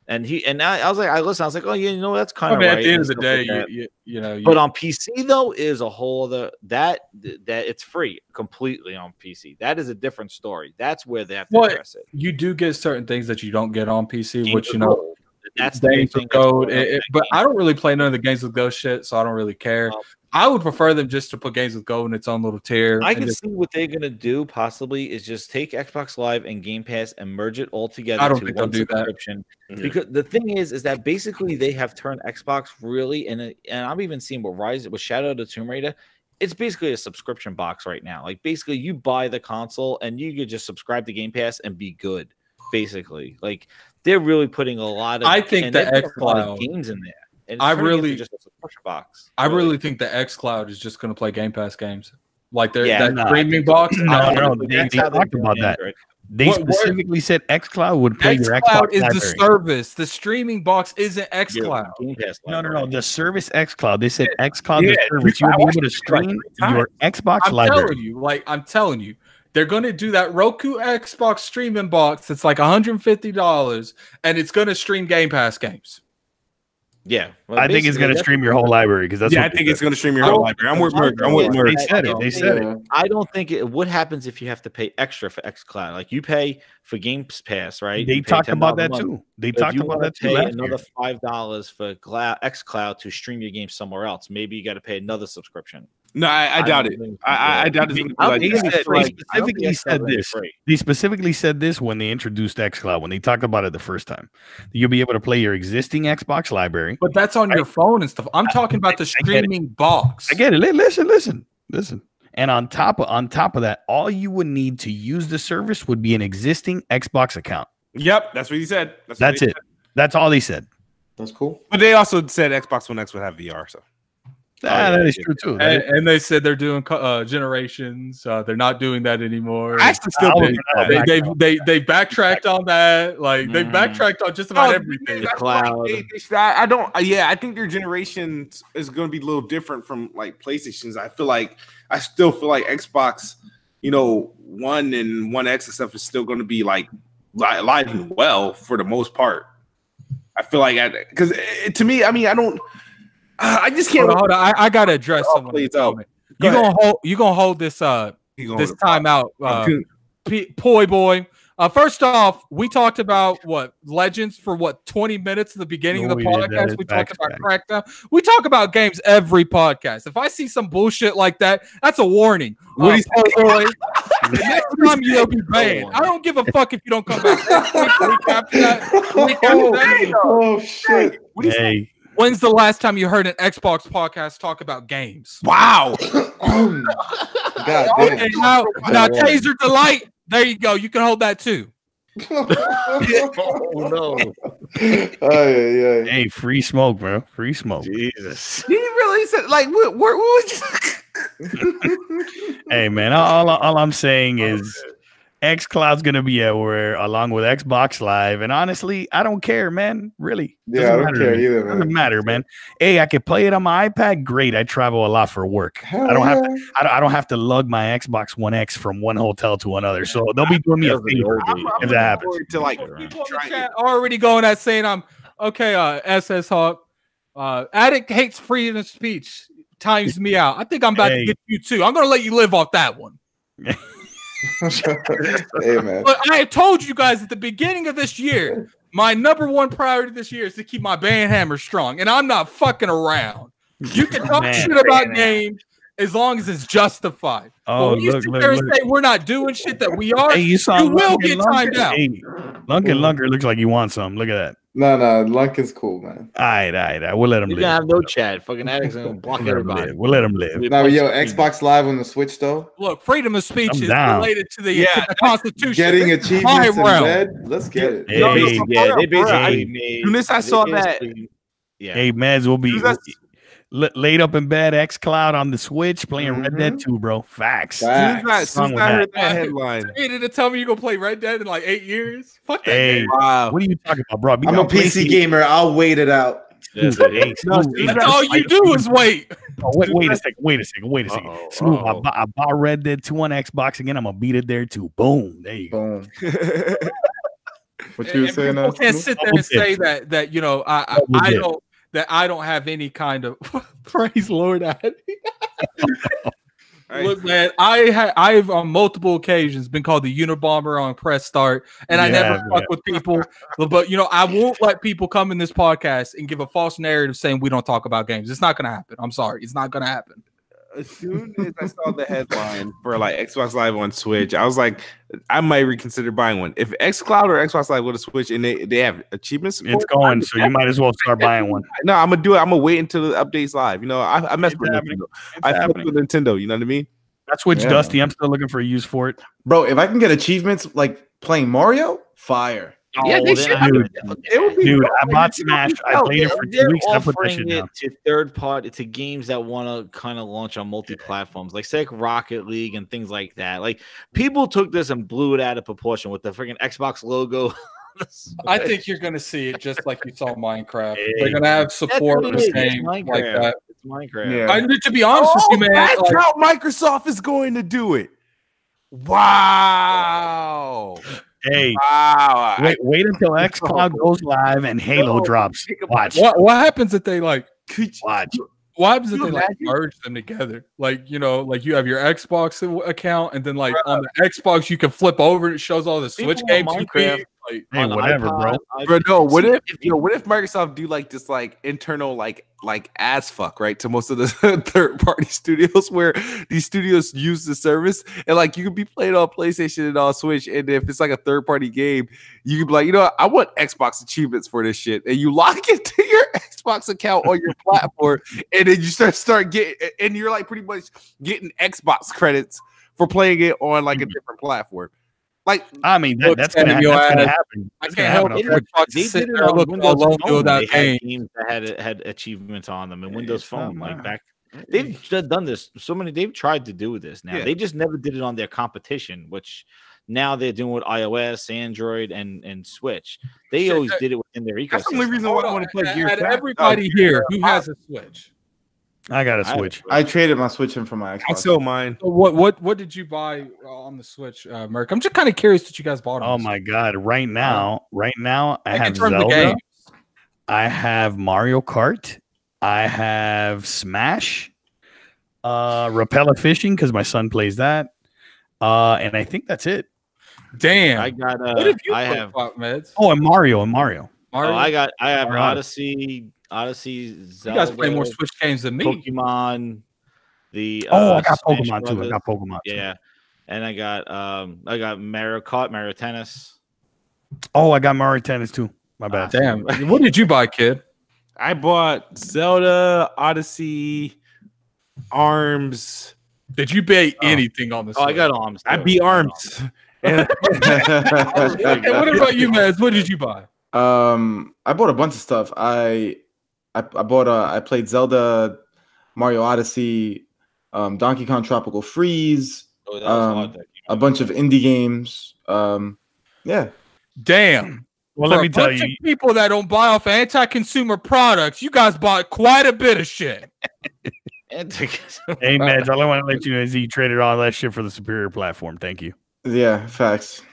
And I was like, I was like, oh, yeah, you know, that's kind of right. At the end of the day, you know. But on PC though, is a whole other that it's free completely on PC. That is a different story. That's where they have to address it. You do get certain things that you don't get on PC, which you know, that's the games with Go. But I don't really play none of the games with Go shit, so I don't really care. I would prefer them just to put games with Go in its own little tier. I can see what they're gonna do possibly is just take Xbox Live and Game Pass and merge it all together. I don't think they'll do that. Because the thing is that basically they have turned Xbox really, and I'm even seeing with Shadow of the Tomb Raider, it's basically a subscription box right now. Like basically you buy the console and you could just subscribe to Game Pass and be good. Basically, like they're really putting a lot of. I think the xCloud games in there. I really just a subscription box. I really think the xCloud is just going to play Game Pass games, like that streaming box. No, they talked about that. They specifically said xCloud would play your Xbox. xCloud is the service. The streaming box isn't xCloud. No. The service xCloud. They said xCloud the service. You'll be able to stream your Xbox library. I'm telling you. They're going to do that Roku Xbox streaming box. It's like $150, and it's going to stream Game Pass games. Yeah, well, I think it's going to stream your whole library because that's. Yeah, I think it's going to stream your whole library. I'm with Merc. They said it. They said it. I don't think it. What happens if you have to pay extra for xCloud? Like you pay for Game Pass, right? They talked about that too. They talked about that too. Pay another $5 for xCloud to stream your game somewhere else. Maybe you got to pay another subscription. No, I doubt it. I doubt it's They specifically said this when they introduced xCloud, when they talked about it the first time. You'll be able to play your existing Xbox library. But that's on your phone and stuff. I'm talking about the streaming box. I get it. Listen. And on top of that, all you would need to use the service would be an existing Xbox account. Yep, that's what he said. That's it. That's all they said. That's cool. But they also said Xbox One X would have VR, so. That is true too. And they said they're doing generations. They're not doing that anymore. I still they backtracked on that. Like they backtracked on just about everything. The cloud. I think their generation is going to be a little different from like PlayStation's. I still feel like Xbox, One and One X and stuff is still going to be like alive and well for the most part. I feel like because to me, I mean, I just can't. Hold on. I gotta address someone. You gonna hold this this time out, Poi boy. First off, we talked about Legends for 20 minutes at the beginning of the podcast. We talked about Crackdown. We talk about games every podcast. If I see some bullshit like that, that's a warning. Boy, the next time you'll be banned. I don't give a fuck if you don't come back. Oh shit! Hey. When's the last time you heard an Xbox podcast talk about games? Wow. God okay, now Taser Delight. There you go. You can hold that too. Oh no. Hey, free smoke, bro. Free smoke. Jesus. He really said what would you Hey man, all I'm saying is xCloud's gonna be everywhere along with Xbox Live, and honestly, I don't care, man. Really, I don't care either, man. Doesn't matter, man. Hey, I could play it on my iPad. Great, I travel a lot for work. I don't have to lug my Xbox One X from one hotel to another. So they'll be doing me a favor if that happens. People in the chat already going at saying I'm okay. SS Hawk, Addict hates freedom of speech. Times me out. I think I'm about to get you too. I'm gonna let you live off that one. Hey, man. But I told you guys at the beginning of this year, my number one priority this year is to keep my band hammer strong, and I'm not fucking around. You can talk shit about games as long as it's justified. Oh, when you sit there and say we're not doing shit that we are, you will get timed out. Hey, Lunker looks like you want some. Look at that. No, Lunken's cool, man. All right. We'll let him live. You have no chat. Fucking Addict's gonna block everybody. We'll let him live. Now, Xbox Live on the Switch, though. Look, freedom of speech is related to the Constitution. Getting achievements in bed. Let's get it. They basically made. Soon as I saw that. Hey, Mads will be laid up in bed, xCloud on the Switch, playing Red Dead 2, bro. Facts. Soon as I heard that headline. You ready to tell me you're going to play Red Dead in like 8 years? Fuck that game. Wow. What are you talking about, bro? I'm a PC gamer. I'll wait it out. All you do is wait. Wait a second. Smooth. I bought Red Dead 2 on Xbox again. I'm going to beat it there, too. Boom. There you go. What you were saying? People can't sit there and say that I don't have any kind of praise, Lord. Look, man, I've on multiple occasions been called the Unabomber on press start, and I never fuck with people. But I won't let people come in this podcast and give a false narrative saying we don't talk about games. It's not going to happen. I'm sorry, it's not going to happen. As soon as I saw the headline for like Xbox Live on Switch, I was like, I might reconsider buying one. If xCloud or Xbox Live go to Switch and they have achievements, it's going, so you might as well start buying one. No, I'm gonna do it. I'm gonna wait until the updates live. I mess with Nintendo. I fuck with Nintendo. You know what I mean? That Switch dusty. I'm still looking for a use for it, bro. If I can get achievements like playing Mario, fire. They should. Dude, I bought Smash. I played it for 2 weeks. I put that shit down. To third party, to games that want to kind of launch on multi-platforms, like say Rocket League and things like that. Like people took this and blew it out of proportion with the freaking Xbox logo. I think you're going to see it just like you saw Minecraft. They're going to have support for the game like that. It's Minecraft. I need to be honest with you, man. That's how Microsoft is going to do it. Wow. Hey, Wow. wait until xCloud goes live and Halo drops. Watch. What happens if they like Watch. what happens if they like merge them together? Like, you know, like you have your Xbox account, and then like on the Xbox you can flip over and it shows all the Switch games you beat. Like, Hey, whatever, iPod, bro. No, what if Microsoft do like this like internal like ass fuck, right, to most of the third party studios, where these studios use the service, and like you could be playing on PlayStation and on Switch, and if it's like a third party game, you could be like, you know what, I want Xbox achievements for this shit, and you log into your Xbox account on your platform, and then you start getting, and you're like pretty much getting Xbox credits for playing it on like a different platform. Like, I mean, that's gonna happen. I can't help it. They did it on Windows Phone. They had games that had achievements on them in Windows Phone. Like back, they've done this. So many. They've tried to do this now. They just never did it on their competition, which now they're doing with iOS, Android, and Switch. They always did it within their ecosystem. that's the only reason why I want to play Gears. Everybody here who has a Switch. I got a Switch. I traded my Switch in for my Xbox. I sold mine. So what did you buy on the Switch, Merc? I'm just kind of curious that you guys bought. Oh my god! Right now, I have Zelda. I have Mario Kart. I have Smash. Rappella Fishing because my son plays that. And I think that's it. Damn! I got. What did you I have Meds? Oh, and Mario. I have Odyssey, Zelda. You guys play more Switch games than me. Pokemon. I got Pokemon too. I got Pokemon. Yeah, and I got Mario Kart, Mario Tennis. Oh, I got Mario Tennis too. My bad. Damn. What did you buy, kid? I bought Zelda, Odyssey, Arms. Did you buy anything on the Switch? I got Arms. I beat Arms. What about you, Mez? What did you buy? I bought a bunch of stuff. I played Zelda, Mario Odyssey, Donkey Kong Tropical Freeze, a bunch of indie games. Yeah. Damn. Well, let me tell you, people that don't buy off anti-consumer products, you guys bought quite a bit of shit. Hey, man, all I want to let you know is you traded all that shit for the superior platform. Thank you. Yeah, facts.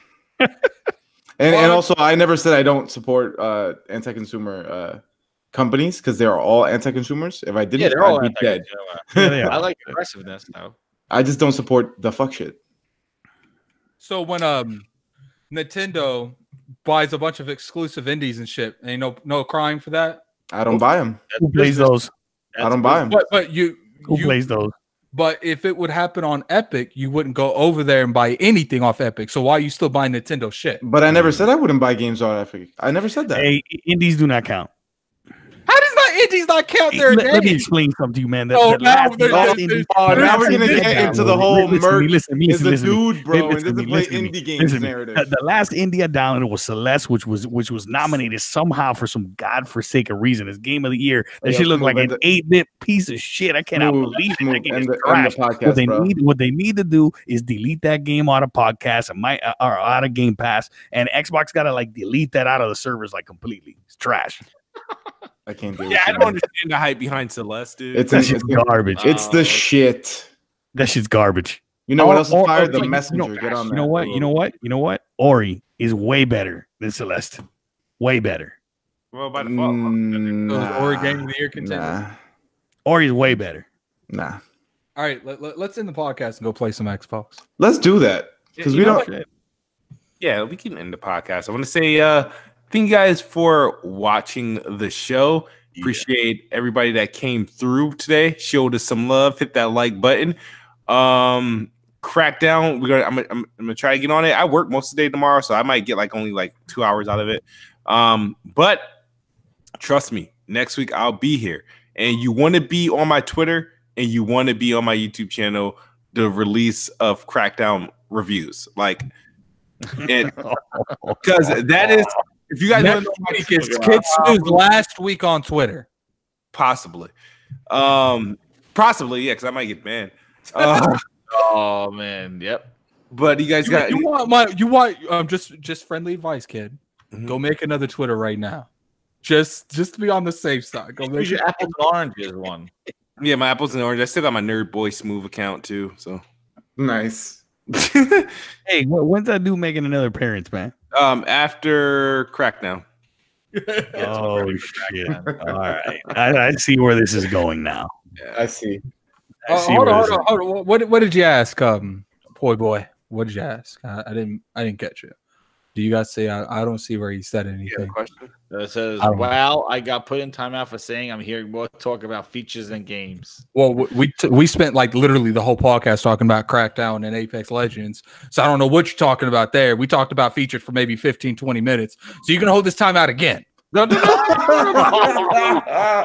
and also, I never said I don't support anti-consumer companies because they are all anti-consumers. If I didn't, they're all I'd be dead. I like aggressiveness though. I just don't support the fuck shit. So when Nintendo buys a bunch of exclusive indies and shit, ain't no crying for that. I don't buy them. Who plays those? I don't buy them. But Who plays those? But if it would happen on Epic, you wouldn't go over there and buy anything off Epic. So why are you still buying Nintendo shit? But I never said I wouldn't buy games on Epic. I never said that. Hey, indies do not count. How does that indies not count their game? Let me explain something to you, man. Now we're gonna get into the whole merch. Is a dude, bro, and doesn't play indie games narrative. The last indie I downloaded was Celeste, which was nominated somehow for some godforsaken reason as Game of the Year. That shit looked like an 8-bit piece of shit. I cannot believe it. That game is trash. What they need to do is delete that game out of podcast and or out of Game Pass, and Xbox gotta like delete that out of the servers like completely. It's trash. I can't do it. Yeah, I don't understand the hype behind Celeste, dude. It's garbage. It's the shit. That shit's garbage. You know what else is fire? The Messenger. Get on that. You know what? Ori is way better than Celeste. Way better. Well, by default, Ori Game of the Year contender. Ori is way better. Nah. All right, let's end the podcast and go play some Xbox. Let's do that because we don't. Yeah, we can end the podcast. I want to say thank you guys for watching the show. Appreciate everybody that came through today, showed us some love, hit that like button. Crackdown, I'm gonna try to get on it. I work most of the day tomorrow, so I might get only 2 hours out of it. But trust me, next week I'll be here. And you want to be on my Twitter and you want to be on my YouTube channel, the release of Crackdown reviews. Because that is. If you guys want to know, it's Kid Smooth last week on Twitter. Possibly, yeah, because I might get banned. Oh man, yep. But you guys got just friendly advice, kid. Mm-hmm. Go make another Twitter right now, just to be on the safe side. Go make your apples and oranges one. Yeah, my apples and oranges. I still got my Nerd Boy Smooth account too. So nice. Hey, when's that dude making another appearance, man? After Crackdown. Oh shit! All right, I see where this is going now. Yeah, I see. Hold on. What did you ask, Poi Boy? What did you ask? I didn't catch it. Do you guys say I don't see where he said anything? It says, "Wow, I got put in timeout for saying I'm hearing more talk about features and games." Well, we spent like literally the whole podcast talking about Crackdown and Apex Legends, so I don't know what you're talking about there. We talked about features for maybe 15, 20 minutes, so you're gonna hold this timeout again. No.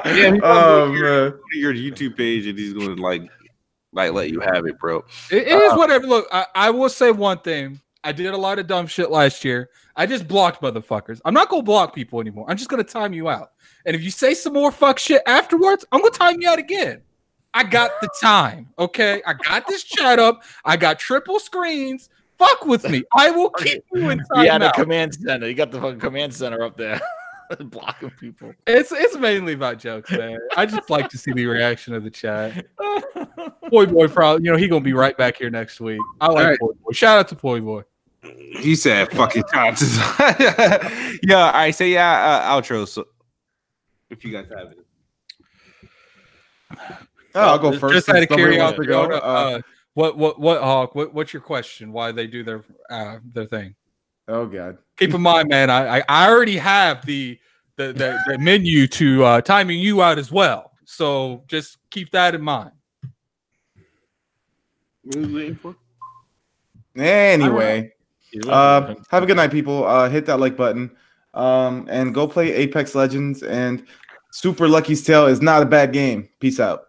Yeah, your YouTube page, and he's gonna like let you have it, bro. It is whatever. Look, I will say one thing. I did a lot of dumb shit last year. I just blocked motherfuckers. I'm not gonna block people anymore. I'm just gonna time you out. And if you say some more fuck shit afterwards, I'm gonna time you out again. I got the time. Okay, I got this chat up. I got triple screens. Fuck with me. I will keep you in time. Yeah, the command center. You got the fucking command center up there. Blocking people. It's mainly about jokes, man. I just like to see the reaction of the chat. Poi Boy, probably, he gonna be right back here next week. I like Poi Boy. Shout out to Poi Boy. He said fucking chances. Yeah, all right, say outro. So if you guys have it. I'll go first. Just out of curiosity, what Hawk? What's your question? Why they do their thing? Oh god. Keep in mind, man, I already have the menu to timing you out as well. So just keep that in mind. What are we waiting for? Anyway, have a good night, people. Hit that like button, and go play Apex Legends. And Super Lucky's Tale is not a bad game. Peace out.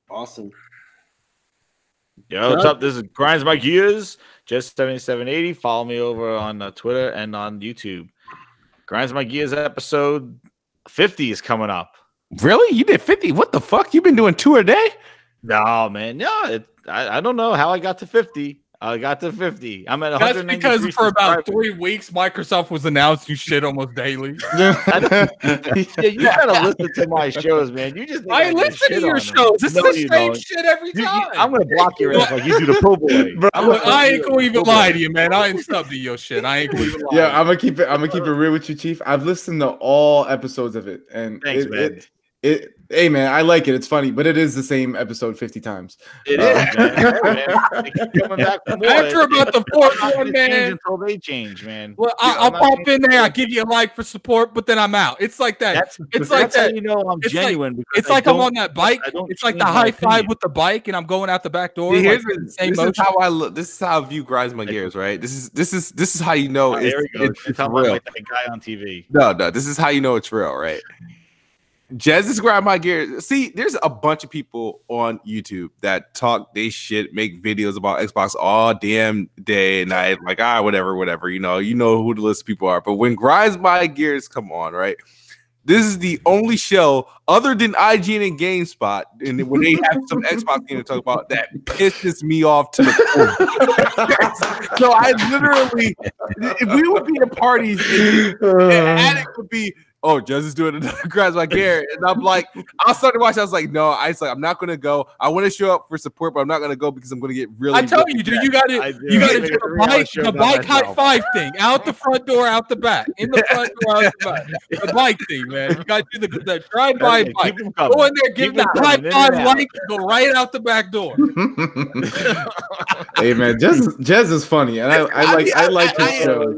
Awesome. Yo, what's up? This is Grinds My Gears, just 7780. Follow me over on Twitter and on YouTube. Grinds My Gears episode 50 is coming up. Really? You did 50? What the fuck? You've been doing 2 a day? No, man. No, I don't know how I got to 50. I got to 50. I'm at 100. That's because for about 3 weeks, Microsoft was announcing shit almost daily. Yeah, you gotta listen to my shows, man. You just I listen to your shows. It's the same shit every time. I'm gonna block your ass like you do the pro boy. Bro, I ain't gonna even lie to you, man. I ain't stubbed to your shit. I ain't gonna even lie. Yeah, I'm gonna keep it real with you, Chief. I've listened to all episodes of it, and thanks, man. Hey man, I like it. It's funny, but it is the same episode 50 times. It is, man. Coming back for more. After about the fourth one, man. Until they change, man. Well, I'll pop in there. I'll give you a like for support, but then I'm out. It's like that. It's like that. You know, I'm genuine. It's like I'm on that bike. It's like the high five with the bike, and I'm going out the back door. See, this is how I look. This is how I view Grinds My Gears, right? This is how you know it's real. Like that guy on TV. No, this is how you know it's real, right? Jez is Grind My Gears. See, there's a bunch of people on YouTube that talk they shit, make videos about Xbox all damn day and night. Like, whatever. You know who the list of people are. But when Grinds My Gears come on, right? This is the only show other than IGN and GameSpot, and when they have some Xbox game to talk about, that pisses me off to the core. So I literally, if we would be at parties, and Addict would be, oh, Jez is doing another Grinds My Gears, and I'm like, I started to watch. I was like, no, I'm not gonna go. I want to show up for support, but I'm not gonna go because I'm gonna get really. I tell you, dude, you got to do the bike high five thing, out the front door, out the back, in the front door, out the back. The bike thing, man. You got to do the drive-by bike. Go in there, give the high five like, go right out the back door. Hey man, Jez is funny, and I like his show.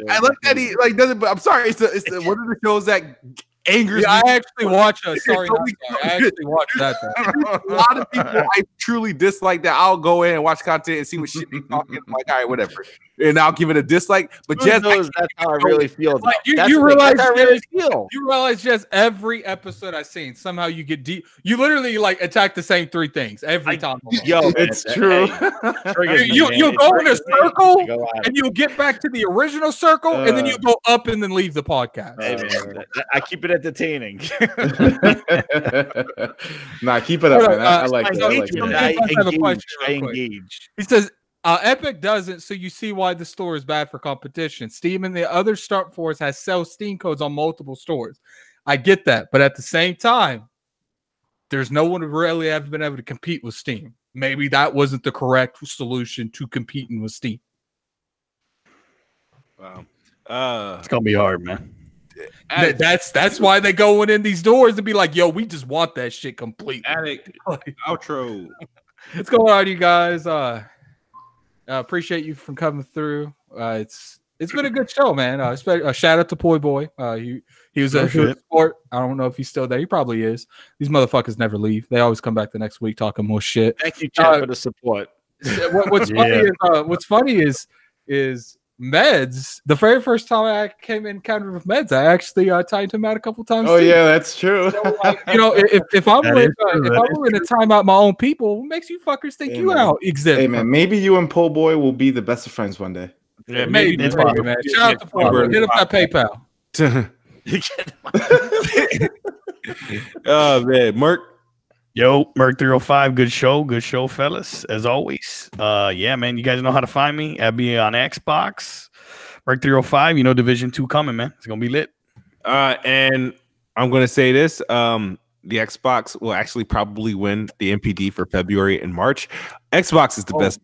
I like that he like doesn't. But I'm sorry, it's one of the shows that angers me. I actually watch I actually watch that. A lot of people I truly dislike that. I'll go in and watch content and see what shit they talking. I'm like, all right, whatever. And I'll give it a dislike. But Jez, that's how I really feel. Like, you realize just every episode I've seen, somehow you get deep. You literally like attack the same 3 things every time. Yo, it's true. You'll go in a circle and you'll get back to the original circle, and then you go up and then leave the podcast. Hey, man, I keep it entertaining. Nah, keep it up, man. I like it. I engage. He says, Epic doesn't, so you see why the store is bad for competition. Steam and the other Start Force has sell Steam codes on multiple stores. I get that, but at the same time, there's no one who really have been able to compete with Steam. Maybe that wasn't the correct solution to competing with Steam. Wow. It's gonna be hard, man. That's why they going in these doors to be like, yo, we just want that shit completely. Addict outro. What's going on, you guys? Appreciate you from coming through. It's been a good show, man. Shout out to Poi Boy. He was a sport. I don't know if he's still there. He probably is. These motherfuckers never leave. They always come back the next week talking more shit. Thank you, Chad, for the support. What's funny is Meds. The very first time I came in encounter with Meds, I actually timed him out a couple times. Oh, yeah, that's true. So, like, if I'm willing to time out my own people, what makes you fuckers think you out? Exhibit. Hey, man, maybe you and Po Boy will be the best of friends one day. Yeah, maybe man. Shout out to Po Boy. Hit up that PayPal. Oh man, Merc. Yo, Merc 305, good show, fellas. As always. Yeah, man. You guys know how to find me. I'll be on Xbox. Merc 305, Division 2 coming, man. It's gonna be lit. And I'm gonna say this. The Xbox will actually probably win the MPD for February and March. Xbox is the best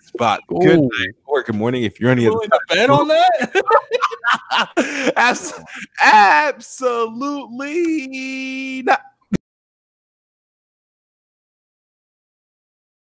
spot. Good night or good morning if you're any of the bet on that. Absolutely not.